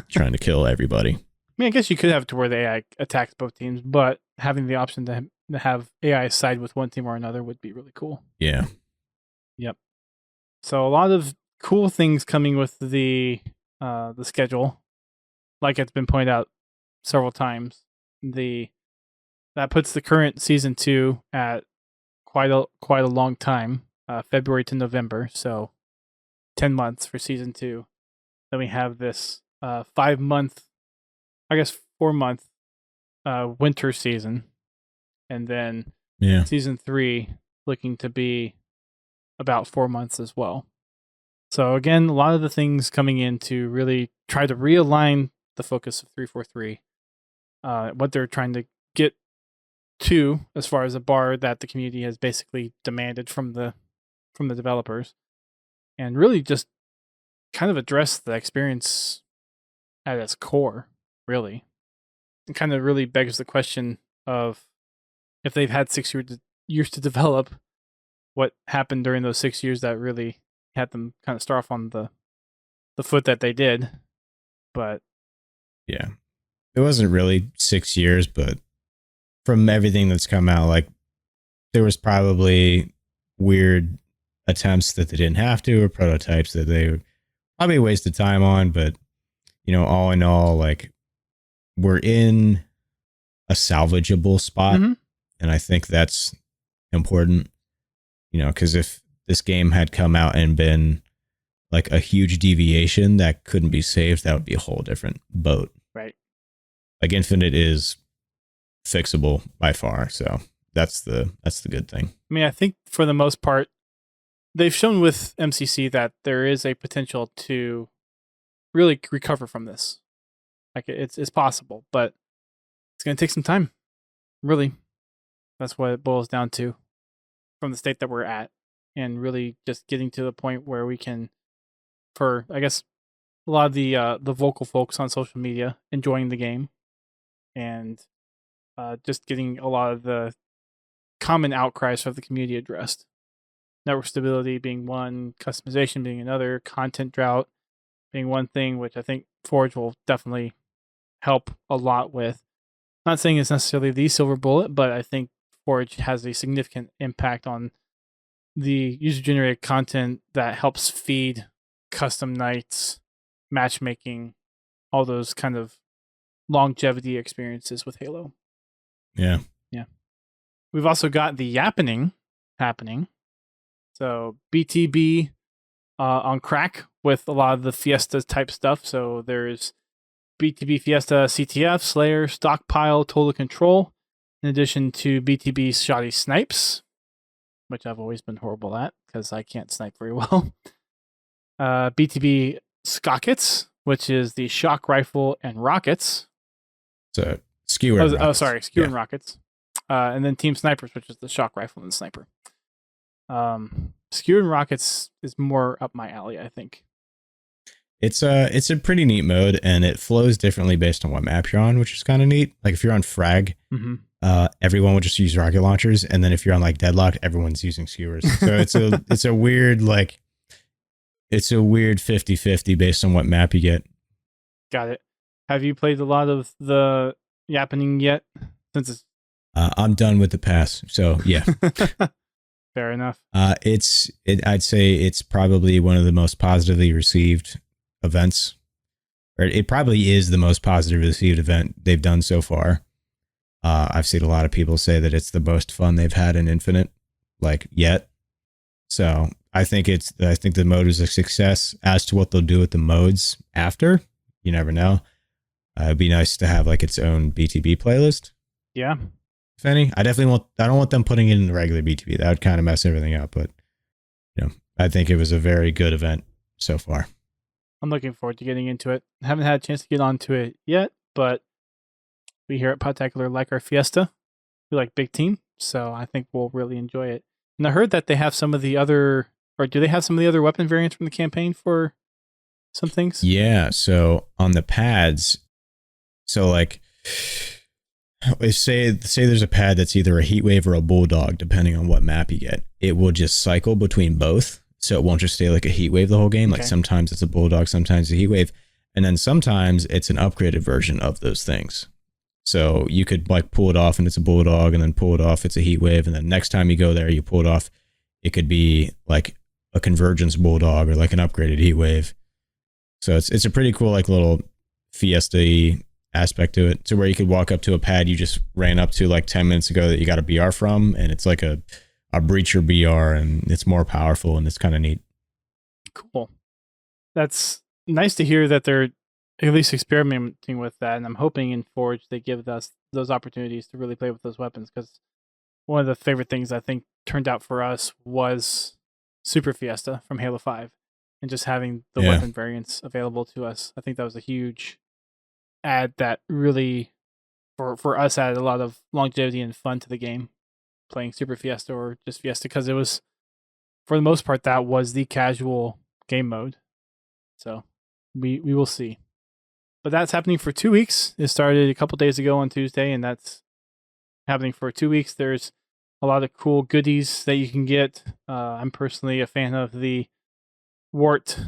trying to kill everybody. I mean, I guess you could have it to where the AI attacks both teams, but having the option to have AI side with one team or another would be really cool. Yeah. Yep. So a lot of cool things coming with the schedule, like it's been pointed out several times. That puts the current season 2 at quite a long time, February to November. So 10 months for season 2. Then we have this 4-month winter season, and then season 3 looking to be about 4 months as well. So again, a lot of the things coming in to really try to realign the focus of 343, what they're trying to get to as far as a bar that the community has basically demanded from the developers, and really just kind of address the experience at its core, really. It kind of really begs the question of, if they've had 6 years to develop, what happened during those 6 years that really had them kind of start off on the foot that they did. But yeah, it wasn't really 6 years, but from everything that's come out, like there was probably weird attempts that they didn't have to, or prototypes that they probably wasted time on. But you know, all in all, like we're in a salvageable spot, and I think that's important. You know, because if this game had come out and been like a huge deviation that couldn't be saved, that would be a whole different boat. Right. Like Infinite is fixable by far, so that's the good thing. I mean, I think for the most part, they've shown with MCC that there is a potential to really recover from this. Like it's possible, but it's going to take some time. Really, that's what it boils down to, from the state that we're at, and really just getting to the point where we can, for I guess a lot of the vocal folks on social media, enjoying the game, and just getting a lot of the common outcries of the community addressed. Network stability being one, customization being another, content drought being one thing, which I think Forge will definitely help a lot with. Not saying it's necessarily the silver bullet, but I think Forge has a significant impact on the user-generated content that helps feed custom nights, matchmaking, all those kind of longevity experiences with Halo. Yeah. We've also got the yappening happening. So BTB on crack with a lot of the Fiesta type stuff. So there's BTB Fiesta CTF, Slayer, Stockpile, Total Control, in addition to BTB Shoddy Snipes, which I've always been horrible at because I can't snipe very well. BTB Skockets, which is the shock rifle and rockets. So skewer. Skewer and rockets. And then Team Snipers, which is the shock rifle and sniper. Skewer and rockets is more up my alley, I think. It's a pretty neat mode, and it flows differently based on what map you're on, which is kind of neat. Like if you're on Frag, everyone would just use rocket launchers, and then if you're on like Deadlock, everyone's using skewers. So it's a weird 50-50 based on what map you get. Got it. Have you played a lot of the yappening yet? Since it's I'm done with the pass, so yeah. Fair enough. I'd say it's probably one of the most positively received events, or it probably is the most positively received event they've done so far. I've seen a lot of people say that it's the most fun they've had in Infinite, like yet. So I think the mode is a success. As to what they'll do with the modes after, you never know. It'd be nice to have like its own BTB playlist. Yeah. If any, I don't want them putting it in the regular BTB. That would kind of mess everything up. But I think it was a very good event so far. I'm looking forward to getting into it. I haven't had a chance to get onto it yet, but we here at Podtacular like our Fiesta. We like Big Team, so I think we'll really enjoy it. And I heard that they have some of the other, or do they have some of the other weapon variants from the campaign for some things? Yeah. So on the pads, so like, say there's a pad that's either a heat wave or a bulldog, depending on what map you get. It will just cycle between both, so it won't just stay like a heat wave the whole game. Okay. Like sometimes it's a bulldog, sometimes a heat wave, and then sometimes it's an upgraded version of those things. So you could like pull it off and it's a bulldog, and then pull it off, it's a heat wave, and then next time you go there, you pull it off, it could be like a convergence bulldog or like an upgraded heat wave. So it's a pretty cool like little Fiesta aspect to it, to where you could walk up to a pad you just ran up to like 10 minutes ago that you got a BR from, and it's like a breacher BR, and it's more powerful, and it's kind of neat. Cool. That's nice to hear that they're at least experimenting with that, and I'm hoping in Forge they give us those opportunities to really play with those weapons, because one of the favorite things I think turned out for us was Super Fiesta from Halo 5, and just having the weapon variants available to us. I think that was a huge add that really, for us, added a lot of longevity and fun to the game, playing Super Fiesta or just Fiesta, because it was, for the most part, that was the casual game mode. So we will see. But that's happening for 2 weeks. It started a couple days ago on Tuesday, and that's happening for 2 weeks. There's a lot of cool goodies that you can get. I'm personally a fan of the Wart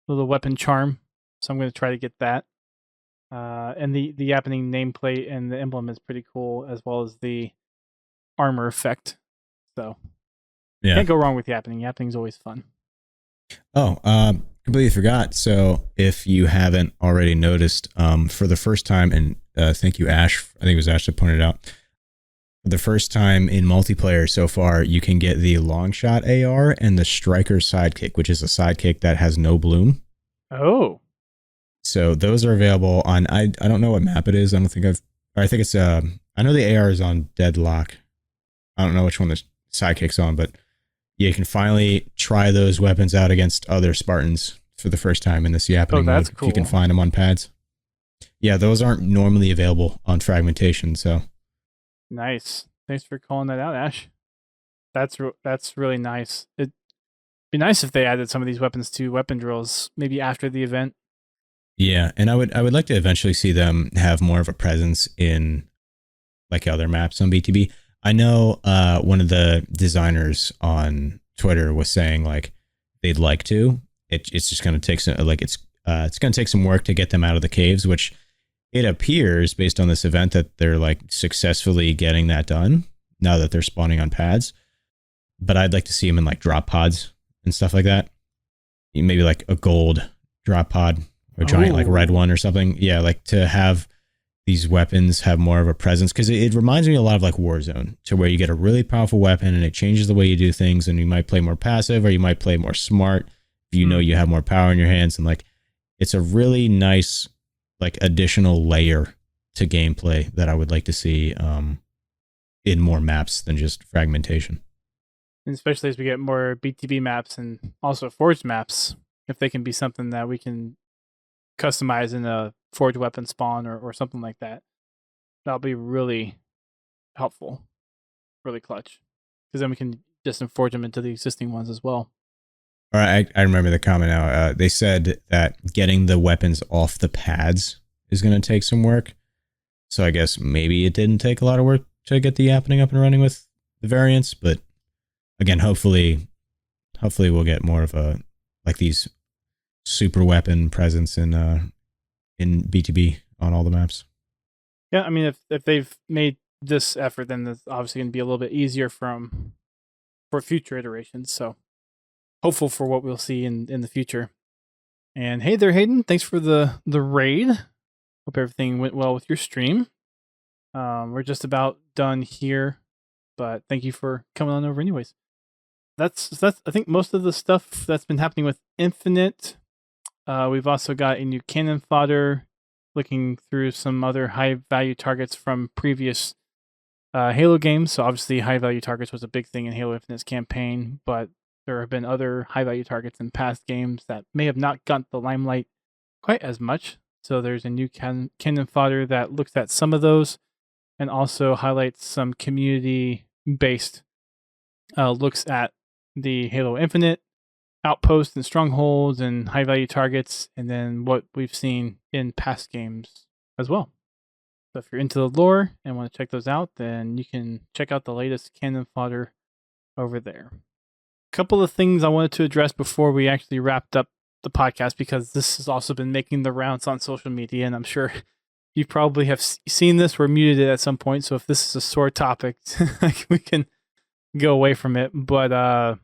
little weapon charm, so I'm going to try to get that. And the yappening nameplate and the emblem is pretty cool, as well as the armor effect. So can't go wrong with yappening. Yappening is always fun. Completely forgot. So if you haven't already noticed, for the first time, and thank you, Ash. I think it was Ash that pointed out. For the first time in multiplayer so far, you can get the long shot AR and the striker sidekick, which is a sidekick that has no bloom. Oh. So those are available on, I don't know what map it is. I think it's, I know the AR is on Deadlock. I don't know which one the sidekick's on, but you can finally try those weapons out against other Spartans for the first time in this yappening mode. Cool. If you can find them on pads. Yeah, those aren't normally available on fragmentation, so. Nice. Thanks for calling that out, Ash. That's really nice. It'd be nice if they added some of these weapons to weapon drills, maybe after the event. Yeah, and I would like to eventually see them have more of a presence in like other maps on BTB. I know one of the designers on Twitter was saying like they'd like to. It's just going to take some it's going to take some work to get them out of the caves, which it appears based on this event that they're like successfully getting that done now that they're spawning on pads. but I'd like to see them in like drop pods and stuff like that. Maybe like a gold drop pod or giant like red one or something. Yeah, like to have these weapons have more of a presence, because it reminds me a lot of like Warzone, to where you get a really powerful weapon and it changes the way you do things, and you might play more passive or you might play more smart if you know you have more power in your hands. And like it's a really nice like additional layer to gameplay that I would like to see in more maps than just fragmentation. And especially as we get more BTB maps and also Forge maps, if they can be something that we can customize in a Forge weapon spawn or something like that, that'll be really helpful, really clutch, because then we can just forge them into the existing ones as well. All right, I remember the comment now. They said that getting the weapons off the pads is going to take some work. So I guess maybe it didn't take a lot of work to get the happening up and running with the variants. But again, hopefully we'll get more of a like these super weapon presence in BTB on all the maps. Yeah, I mean, if they've made this effort, then it's obviously going to be a little bit easier for future iterations. So hopeful for what we'll see in the future. And hey there, Hayden. Thanks for the raid. Hope everything went well with your stream. We're just about done here, but thank you for coming on over anyways. That's I think most of the stuff that's been happening with Infinite. We've also got a new cannon fodder, looking through some other high value targets from previous Halo games. So obviously high value targets was a big thing in Halo Infinite's campaign, but there have been other high value targets in past games that may have not gotten the limelight quite as much. So there's a new cannon fodder that looks at some of those and also highlights some community-based looks at the Halo Infinite outposts and strongholds and high-value targets, and then what we've seen in past games as well. So if you're into the lore and want to check those out, then you can check out the latest cannon fodder over there. A couple of things I wanted to address before we actually wrapped up the podcast, because this has also been making the rounds on social media, and I'm sure you probably have seen this or muted it at some point. So if this is a sore topic, we can go away from it. But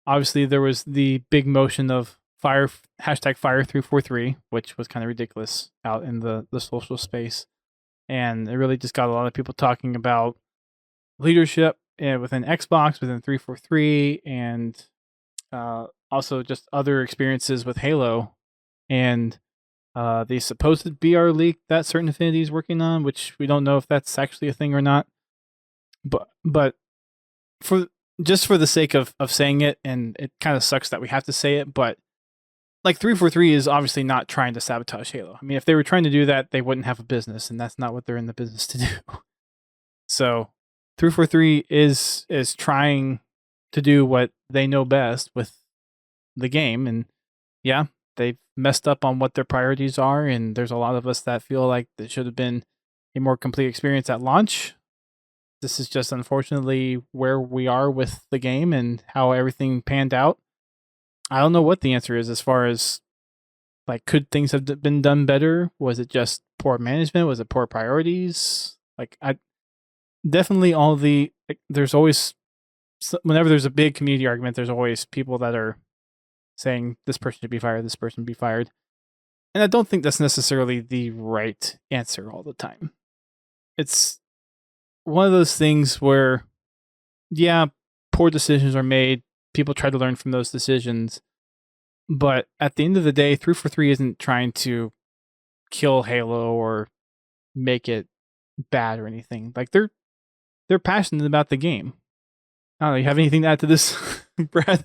obviously there was the big motion of #Fire343, which was kind of ridiculous out in the social space. And it really just got a lot of people talking about leadership within Xbox, within 343, and also just other experiences with Halo. And the supposed BR leak that Certain Affinity is working on, which we don't know if that's actually a thing or not. But for the sake of saying it, and it kind of sucks that we have to say it, but like 343 is obviously not trying to sabotage Halo. I mean, if they were trying to do that, they wouldn't have a business, and that's not what they're in the business to do. So 343 is trying to do what they know best with the game, and yeah, they've messed up on what their priorities are, and there's a lot of us that feel like it should have been a more complete experience at launch. This is just unfortunately where we are with the game and how everything panned out. I don't know what the answer is as far as, like, could things have been done better? Was it just poor management? Was it poor priorities? Like, I definitely there's always, whenever there's a big community argument, there's always people that are saying this person should be fired, this person be fired. And I don't think that's necessarily the right answer all the time. It's one of those things where, yeah, poor decisions are made. People try to learn from those decisions. But at the end of the day, 343 isn't trying to kill Halo or make it bad or anything. Like, they're passionate about the game. I don't know, you have anything to add to this, Brad?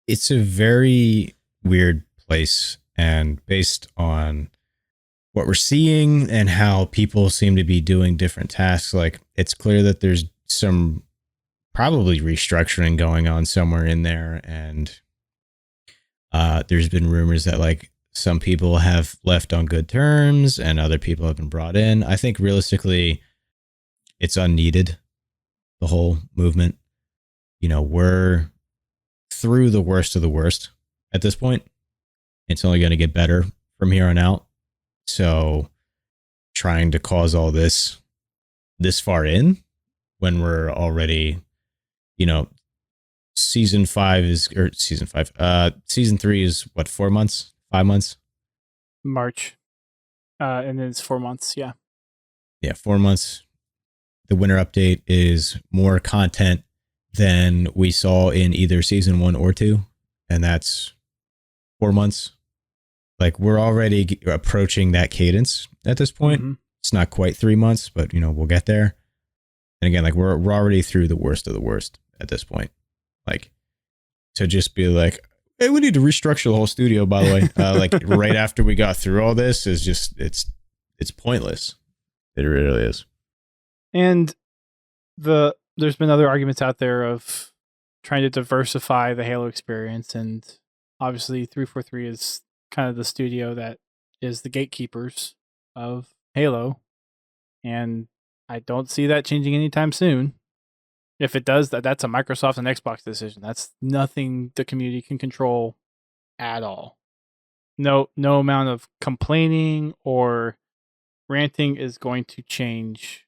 It's a very weird place, and based on what we're seeing and how people seem to be doing different tasks, like, it's clear that there's some probably restructuring going on somewhere in there. And there's been rumors that, like, some people have left on good terms and other people have been brought in. I think realistically it's unneeded, the whole movement. You know, we're through the worst of the worst at this point. It's only going to get better from here on out. So trying to cause all this far in when we're already, you know, season 3 is what, 4 months, 5 months? March. And then it's 4 months. Yeah. Yeah, 4 months. The winter update is more content than we saw in either season 1 or 2. And that's 4 months. Like, we're already approaching that cadence at this point. Mm-hmm. It's not quite 3 months, but we'll get there. And again, like, we're already through the worst of the worst at this point. Like, to just be like, hey, we need to restructure the whole studio, by the way. Like, right after we got through all this is just, it's pointless. It really is. And there's been other arguments out there of trying to diversify the Halo experience. And obviously 343 is kind of the studio that is the gatekeepers of Halo. And I don't see that changing anytime soon. If it does, that's a Microsoft and Xbox decision. That's nothing the community can control at all. No amount of complaining or ranting is going to change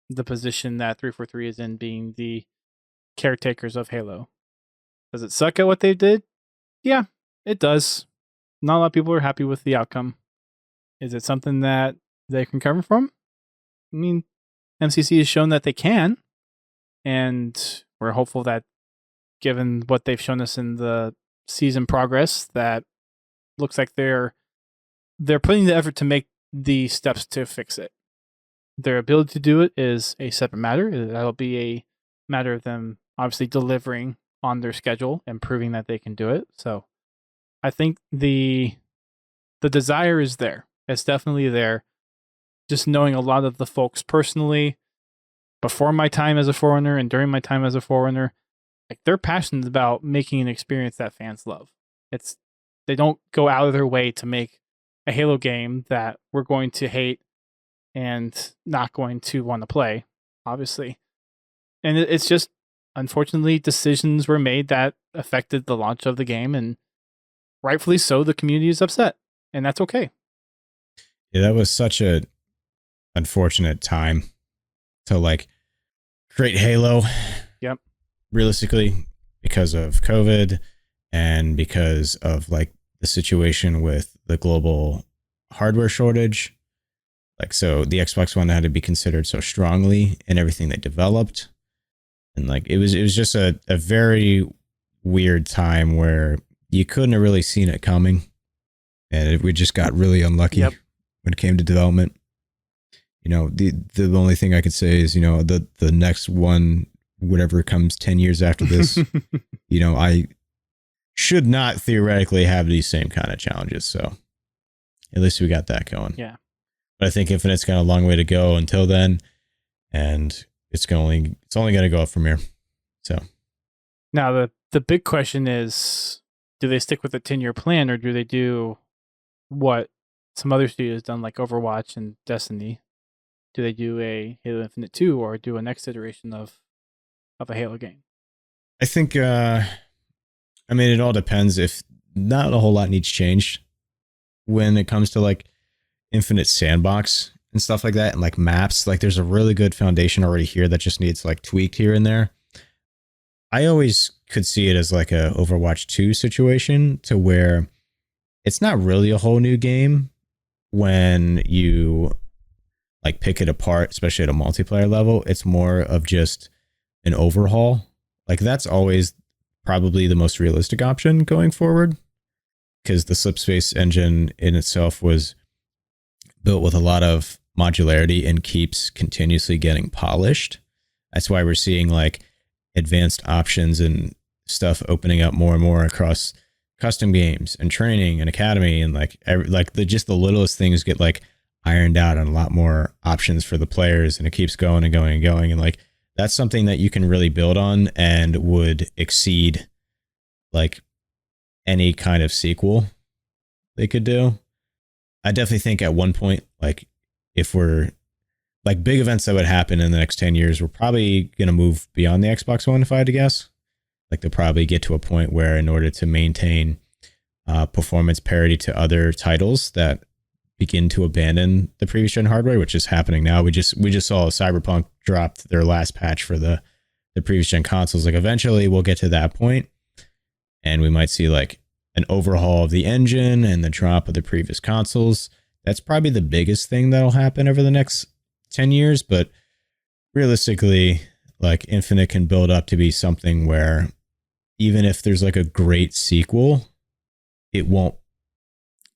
the position that 343 is in, being the caretakers of Halo. Does it suck at what they did? Yeah, it does. Not a lot of people are happy with the outcome. Is it something that they can recover from? I mean, MCC has shown that they can. And we're hopeful that, given what they've shown us in the season progress, that looks like they're putting the effort to make the steps to fix it. Their ability to do it is a separate matter. That'll be a matter of them obviously delivering on their schedule and proving that they can do it. So I think the desire is there. It's definitely there. Just knowing a lot of the folks personally, before my time as a Forerunner and during my time as a Forerunner, like, they're passionate about making an experience that fans love. They don't go out of their way to make a Halo game that we're going to hate and not going to want to play, obviously. And it's just, unfortunately, decisions were made that affected the launch of the game, and rightfully so, the community is upset, and that's okay. Yeah, that was such a unfortunate time to, like, create Halo. Yep. Realistically, because of COVID and because of, like, the situation with the global hardware shortage. Like, so the Xbox One had to be considered so strongly in everything they developed. And, like, it was just a very weird time where you couldn't have really seen it coming. And we just got really unlucky when it came to development. The only thing I could say is, the next one, whatever comes 10 years after this, I should not theoretically have these same kind of challenges. So at least we got that going. Yeah. But I think Infinite's got a long way to go until then, and it's only going to go up from here. So now the big question is, do they stick with the 10-year plan, or do they do what some other studios done, like Overwatch and Destiny? Do they do a Halo Infinite 2 or do a next iteration of a Halo game? I think, it all depends. If not a whole lot needs changed when it comes to, like, Infinite Sandbox and stuff like that, and, like, maps, like, there's a really good foundation already here that just needs, like, tweaked here and there. I always could see it as like a Overwatch 2 situation, to where it's not really a whole new game when you, like, pick it apart, especially at a multiplayer level. It's more of just an overhaul. Like, that's always probably the most realistic option going forward, because the Slipspace engine in itself was built with a lot of modularity and keeps continuously getting polished. That's why we're seeing, like, advanced options and stuff opening up more and more across custom games and training and academy, and just the littlest things get, like, ironed out, and a lot more options for the players, and it keeps going and going and going. And, like, that's something that you can really build on and would exceed, like, any kind of sequel they could do. I definitely think at one point, like, if we're, like, big events that would happen in the next 10 years, we're probably going to move beyond the Xbox One, if I had to guess. Like, they'll probably get to a point where, in order to maintain performance parity to other titles that begin to abandon the previous gen hardware, which is happening now. We just saw Cyberpunk dropped their last patch for the the previous gen consoles. Like eventually we'll get to that point and we might see like an overhaul of the engine and the drop of the previous consoles. That's probably the biggest thing that'll happen over the next 10 years. But realistically, like Infinite can build up to be something where even if there's like a great sequel, it won't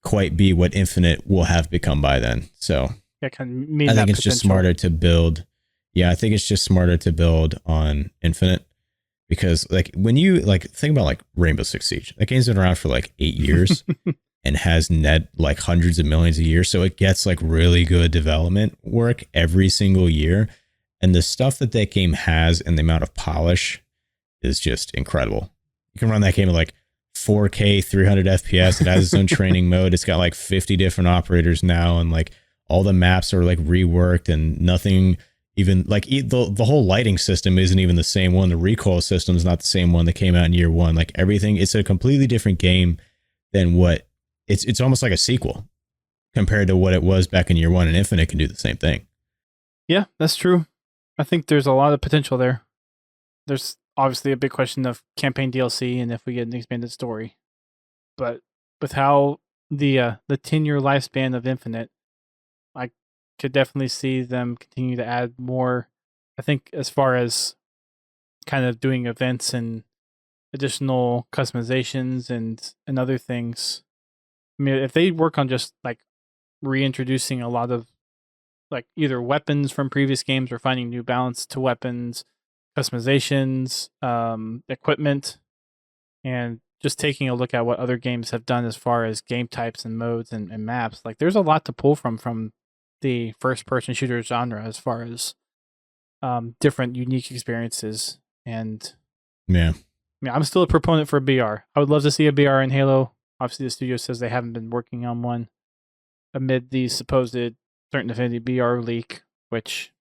quite be what Infinite will have become by then. So I think it's just smarter to build. Yeah, I think it's just smarter to build on Infinite because like when you like think about like Rainbow Six Siege, that game's been around for like 8 years and has net like hundreds of millions a year. So it gets like really good development work every single year. And the stuff that game has and the amount of polish is just incredible. You can run that game at like 4K, 300 FPS. It has its own training mode. It's got like 50 different operators now, and like all the maps are like reworked, and nothing even like the whole lighting system isn't even the same one. The recoil system is not the same one that came out in year one. Like everything, it's a completely different game than what it's almost like a sequel compared to what it was back in year one. And Infinite can do the same thing. Yeah, that's true. I think there's a lot of potential there. There's obviously a big question of campaign DLC and if we get an expanded story. But with how the 10-year lifespan of Infinite, I could definitely see them continue to add more. I think as far as kind of doing events and additional customizations and other things. I mean, if they work on just like reintroducing a lot of like either weapons from previous games or finding new balance to weapons, customizations, equipment, and just taking a look at what other games have done as far as game types and modes and maps. Like there's a lot to pull from the first person shooter genre as far as different unique experiences. And yeah, I mean, I'm still a proponent for a BR. I would love to see a BR in Halo. Obviously the studio says they haven't been working on one amid the supposed Certain Affinity BR leak, which,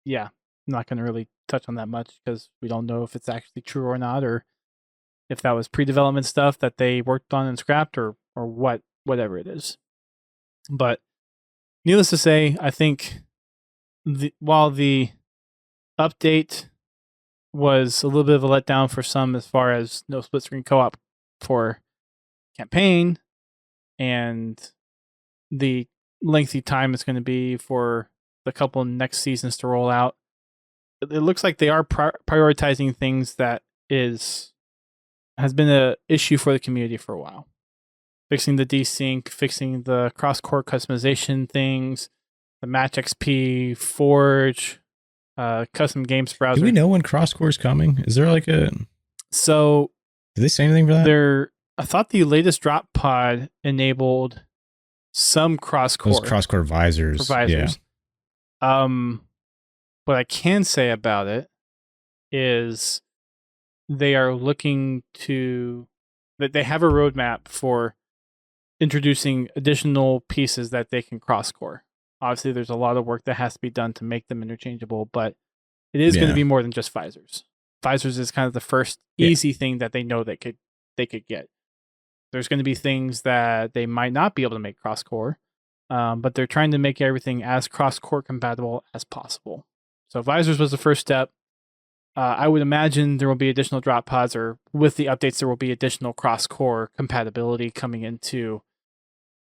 yeah, I'm not going to really touch on that much because we don't know if it's actually true or not, or if that was pre-development stuff that they worked on and scrapped, or whatever it is. But needless to say, I think while the update was a little bit of a letdown for some as far as no split screen co-op for campaign and the lengthy time it's going to be for the couple next seasons to roll out, it looks like they are prioritizing things that has been an issue for the community for a while. Fixing the desync, fixing the cross-core customization things, the Match XP, Forge, custom games browser. Do we know when cross-core is coming? Is there like a... So... Did they say anything for that? I thought the latest drop pod enabled some cross-core. Those cross-core visors. Yeah. What I can say about it is they are looking that they have a roadmap for introducing additional pieces that they can cross-core. Obviously, there's a lot of work that has to be done to make them interchangeable, but it is going to be more than just visors. Visors is kind of the first easy thing that they know they could get. There's going to be things that they might not be able to make cross-core, but they're trying to make everything as cross-core compatible as possible. So visors was the first step. I would imagine there will be additional drop pods, or with the updates, there will be additional cross-core compatibility coming into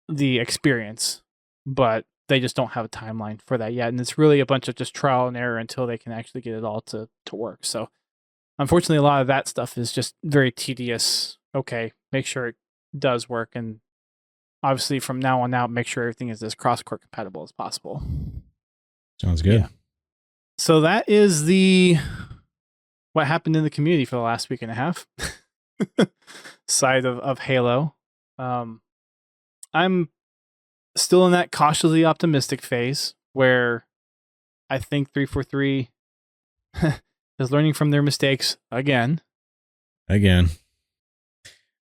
the experience, but they just don't have a timeline for that yet. And it's really a bunch of just trial and error until they can actually get it all to work. So unfortunately, a lot of that stuff is just very tedious. Okay, make sure it does work, and obviously from now on out, make sure everything is as cross-core compatible as possible. Sounds good. Yeah. So that is what happened in the community for the last week and a half side of Halo. I'm still in that cautiously optimistic phase where I think 343 is learning from their mistakes again. You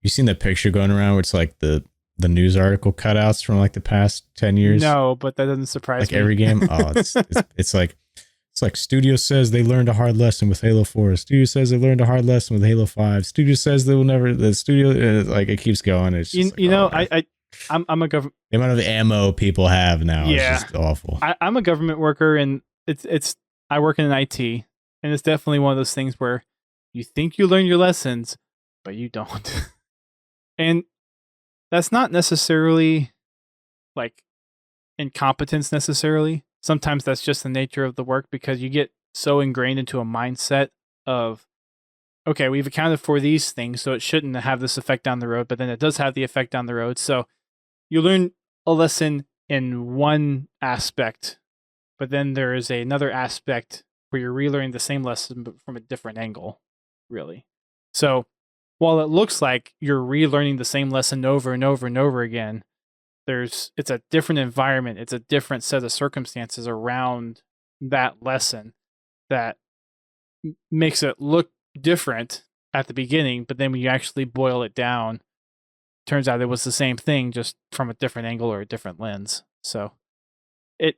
seen that picture going around where it's like the news article cutouts from like the past 10 years? No, but that doesn't surprise me. Like every game? Oh, it's like studio says they learned a hard lesson with Halo 4. Studio says they learned a hard lesson with Halo 5. Studio says they will never... The studio... like it keeps going. It's just I'm a government... The amount of ammo people have now is just awful. I'm a government worker, and it's I work in IT, And it's definitely one of those things where you think you learn your lessons, but you don't. And that's not necessarily like incompetence necessarily. Sometimes that's just the nature of the work because you get so ingrained into a mindset of, okay, we've accounted for these things, so it shouldn't have this effect down the road, but then it does have the effect down the road. So you learn a lesson in one aspect, but then there is another aspect where you're relearning the same lesson but from a different angle, really. So while it looks like you're relearning the same lesson over and over and over again, it's a different environment, it's a different set of circumstances around that lesson that makes it look different at the beginning, but then when you actually boil it down, turns out it was the same thing, just from a different angle or a different lens. So it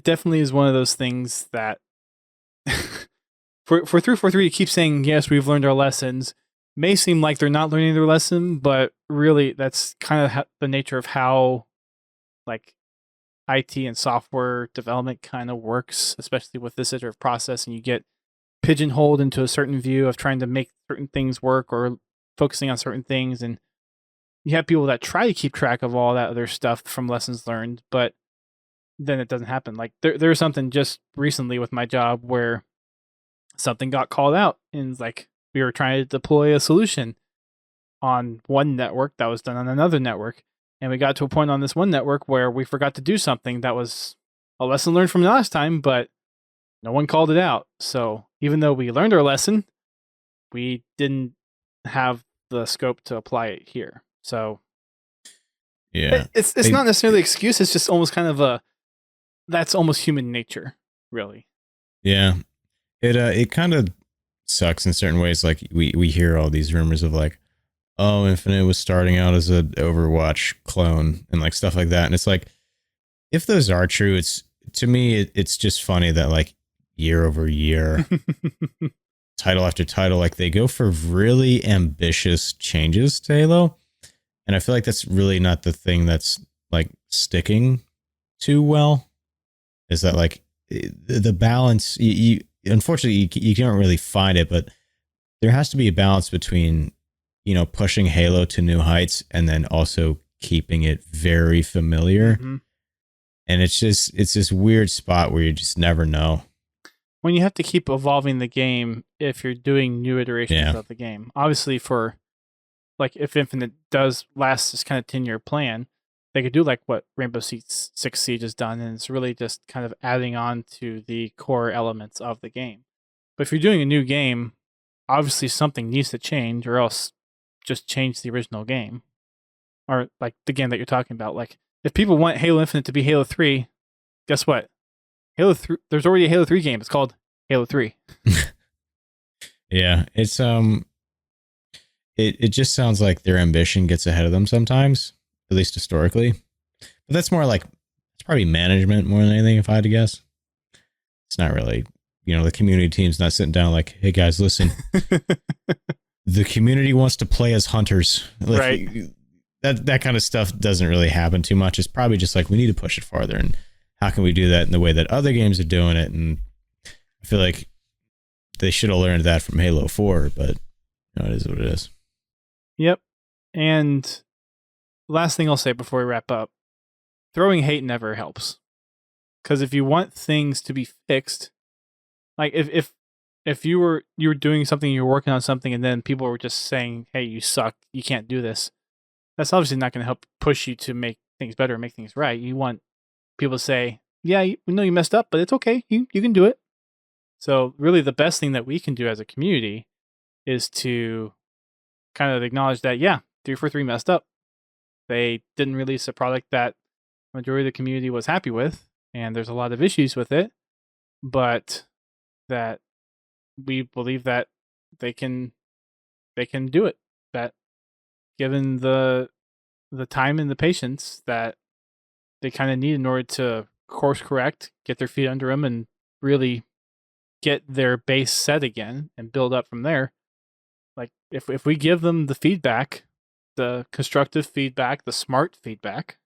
definitely is one of those things that for 343 to keep saying, yes, we've learned our lessons, may seem like they're not learning their lesson, but really that's kind of the nature of how like IT and software development kind of works, especially with this iterative process, and you get pigeonholed into a certain view of trying to make certain things work or focusing on certain things. And you have people that try to keep track of all that other stuff from lessons learned, but then it doesn't happen. Like there's something just recently with my job where something got called out and like we were trying to deploy a solution on one network that was done on another network. And we got to a point on this one network where we forgot to do something that was a lesson learned from last time, but no one called it out. So even though we learned our lesson, we didn't have the scope to apply it here. So yeah, it's not necessarily an excuse. It's just almost kind of that's almost human nature, really. Yeah, it kind of sucks in certain ways. Like we hear all these rumors of like, oh, Infinite was starting out as an Overwatch clone and like stuff like that. And it's like, if those are true, it's to me, it's just funny that like year over year, title after title, like they go for really ambitious changes to Halo. And I feel like that's really not the thing that's like sticking too well. Is that like the balance? You unfortunately you can't really find it, but there has to be a balance between, you know, pushing Halo to new heights and then also keeping it very familiar. Mm-hmm. And it's this weird spot where you just never know. When you have to keep evolving the game if you're doing new iterations of the game. Obviously for like if Infinite does last this kind of 10-year plan, they could do like what Rainbow Six Siege has done, and it's really just kind of adding on to the core elements of the game. But if you're doing a new game, obviously something needs to change, or else just change the original game. Or like the game that you're talking about. Like if people want Halo Infinite to be Halo 3, guess what? Halo 3, there's already a Halo 3 game. It's called Halo 3. Yeah, it's it just sounds like their ambition gets ahead of them sometimes, at least historically. But that's more like, it's probably management more than anything, if I had to guess. It's not really, you know, the community team's not sitting down like, hey guys, listen, the community wants to play as hunters. Like, right. That kind of stuff doesn't really happen too much. It's probably just like, we need to push it farther, and how can we do that in the way that other games are doing it? And I feel like they should have learned that from Halo 4, but you know, it is what it is. Yep. And last thing I'll say before we wrap up, throwing hate never helps. Because if you want things to be fixed, like if you were doing something, you were working on something, and then people were just saying, hey, you suck, you can't do this, that's obviously not going to help push you to make things better, make things right. You want people to say, yeah, we know you messed up, but it's okay, you can do it. So really the best thing that we can do as a community is to kind of acknowledge that, yeah, 343 messed up. They didn't release a product that the majority of the community was happy with, and there's a lot of issues with it, but that we believe that they can do it. That given the time and the patience that they kind of need in order to course correct, get their feet under them, and really get their base set again and build up from there. Like if we give them the feedback, the constructive feedback, the smart feedback,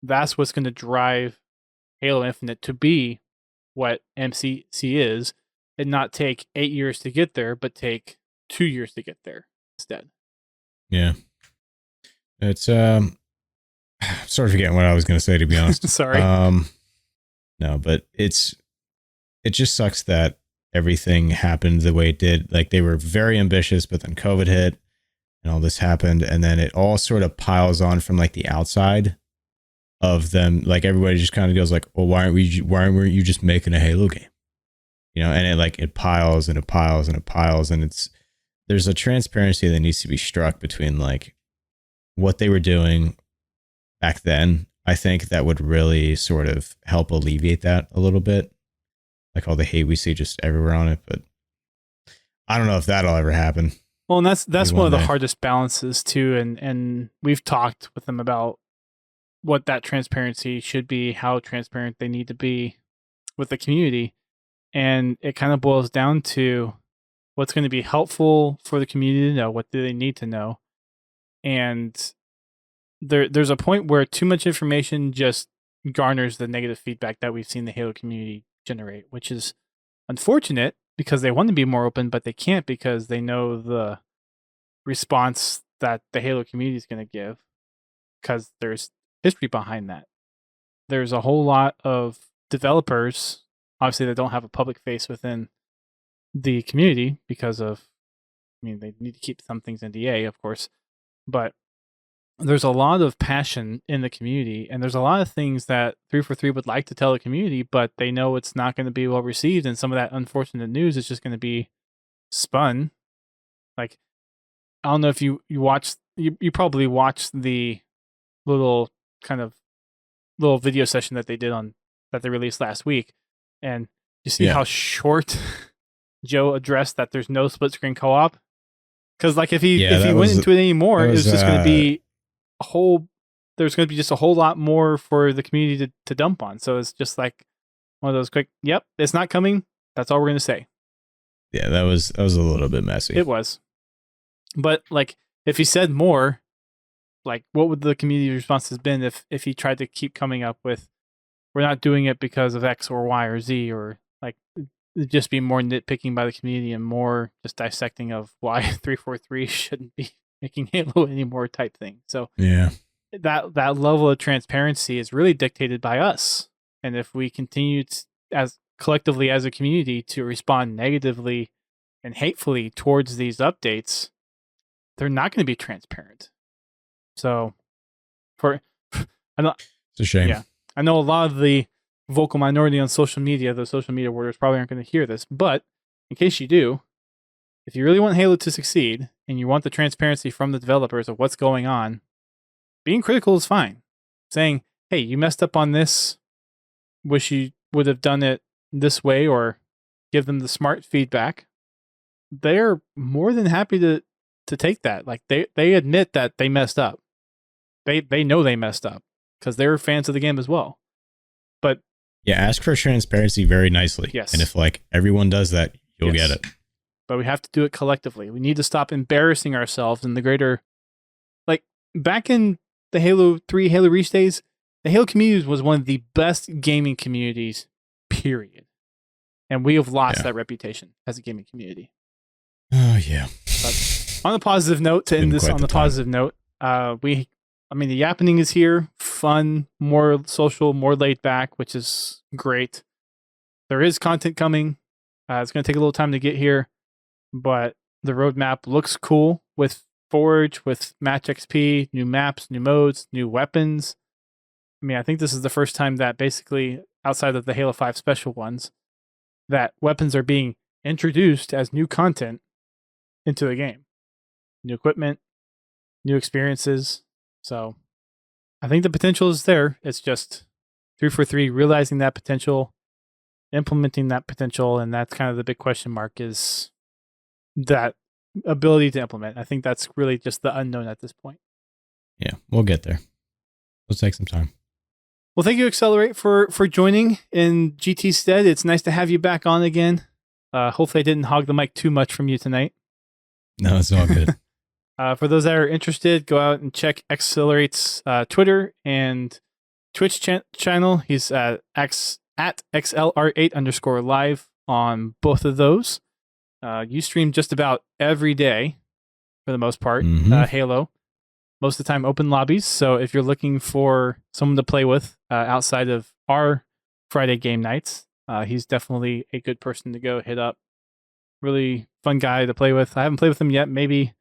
that's what's going to drive Halo Infinite to be what MCC is and not take 8 years to get there, but take 2 years to get there instead. Yeah. It's sort of forgetting what I was going to say, to be honest. Sorry. No, but it just sucks that everything happened the way it did. Like, they were very ambitious, but then COVID hit and all this happened, and then it all sort of piles on from like the outside of them. Like, everybody just kind of goes like, well, why weren't you just making a Halo game? You know, and it piles and it piles and it piles, and there's a transparency that needs to be struck between like what they were doing back then. I think that would really sort of help alleviate that a little bit, like all the hate we see just everywhere on it. But I don't know if that'll ever happen. Well, and that's one of the hardest balances too, and we've talked with them about what that transparency should be, how transparent they need to be with the community, and it kind of boils down to what's going to be helpful for the community to know, what do they need to know, and there's a point where too much information just garners the negative feedback that we've seen the Halo community generate, which is unfortunate because they want to be more open, but they can't because they know the response that the Halo community is going to give, because there's history behind that. There's a whole lot of developers, obviously, that don't have a public face within the community because of, I mean, they need to keep some things NDA, of course, but there's a lot of passion in the community, and there's a lot of things that 343 would like to tell the community, but they know it's not going to be well received, and some of that unfortunate news is just going to be spun. Like, I don't know if you watched, you probably watched the little video session that they did that they released last week, and you see how short Joe addressed that there's no split screen co-op, because like if he went into it anymore, it was just going to be there's going to be just a whole lot more for the community to dump on. So it's just like one of those quick, yep, it's not coming, that's all we're going to say. Yeah, that was a little bit messy. It was. But like, if he said more, like, what would the community response have been if he tried to keep coming up with, we're not doing it because of X or Y or Z, or like just be more nitpicking by the community and more just dissecting of why 343 shouldn't be making Halo anymore type thing. So yeah, that level of transparency is really dictated by us. And if we continue as collectively as a community to respond negatively and hatefully towards these updates, they're not going to be transparent. So I know it's a shame. Yeah, I know a lot of the vocal minority on social media, the social media warriors, probably aren't going to hear this, but in case you do, if you really want Halo to succeed and you want the transparency from the developers of what's going on, being critical is fine. Saying, hey, you messed up on this, wish you would have done it this way, or give them the smart feedback, they're more than happy to take that. Like, they admit that they messed up. They know they messed up because they're fans of the game as well. But yeah, ask for transparency very nicely. Yes. And if like everyone does that, you'll get it. But we have to do it collectively. We need to stop embarrassing ourselves in the greater, like, back in the Halo 3, Halo Reach days, the Halo community was one of the best gaming communities, period. And we have lost that reputation as a gaming community. Oh, yeah. But on a positive note, to end this on the positive note, the Yappening is here. Fun, more social, more laid back, which is great. There is content coming. It's going to take a little time to get here, but the roadmap looks cool with Forge, with Match XP, new maps, new modes, new weapons. I mean, I think this is the first time that basically, outside of the Halo 5 special ones, that weapons are being introduced as new content into the game. New equipment, new experiences. So I think the potential is there. It's just 343 realizing that potential, implementing that potential, and that's kind of the big question mark, is that ability to implement. I think that's really just the unknown at this point. Yeah, we'll get there. It'll take some time. Well, thank you, Accelerate, for joining in GT's stead. It's nice to have you back on again. Hopefully I didn't hog the mic too much from you tonight. No, it's all good. For those that are interested, go out and check Accelerate's Twitter and Twitch channel. He's at XLR8_live on both of those. You stream just about every day for the most part, Halo. Most of the time open lobbies. So if you're looking for someone to play with outside of our Friday game nights, he's definitely a good person to go hit up. Really fun guy to play with. I haven't played with him yet. Maybe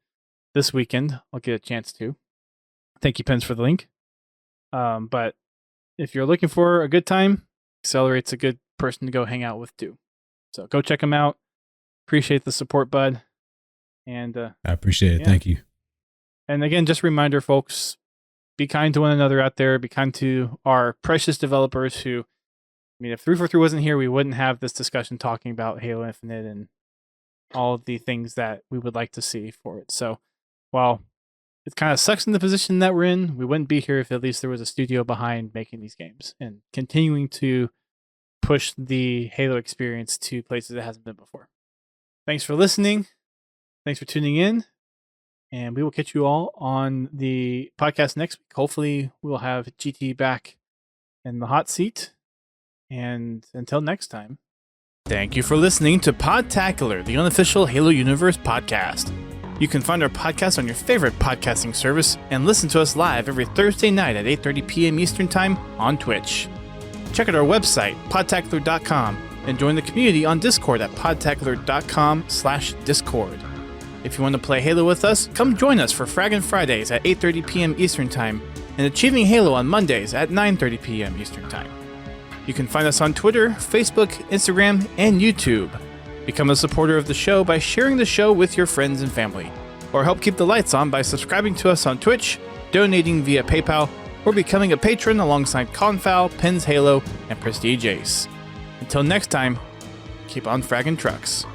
this weekend I'll get a chance to. Thank you, Pens, for the link. But if you're looking for a good time, Accelerate's a good person to go hang out with too. So go check him out. Appreciate the support, bud. And I appreciate it. Yeah. Thank you. And again, just a reminder, folks, be kind to one another out there. Be kind to our precious developers who, I mean, if 343 wasn't here, we wouldn't have this discussion talking about Halo Infinite and all of the things that we would like to see for it. So while it kind of sucks in the position that we're in, we wouldn't be here if at least there was a studio behind making these games and continuing to push the Halo experience to places it hasn't been before. Thanks for listening. Thanks for tuning in. And we will catch you all on the podcast next week. Hopefully, we will have GT back in the hot seat. And until next time, thank you for listening to Podtacular, the unofficial Halo Universe podcast. You can find our podcast on your favorite podcasting service and listen to us live every Thursday night at 8:30 p.m. Eastern Time on Twitch. Check out our website, podtacular.com, and join the community on Discord at podtacular.com/Discord. If you want to play Halo with us, come join us for Fraggin' Fridays at 8:30 p.m. Eastern Time and Achieving Halo on Mondays at 9:30 p.m. Eastern Time. You can find us on Twitter, Facebook, Instagram, and YouTube. Become a supporter of the show by sharing the show with your friends and family, or help keep the lights on by subscribing to us on Twitch, donating via PayPal, or becoming a patron alongside Confal, Pens Halo, and Prestige Ace. Until next time, keep on fragging trucks.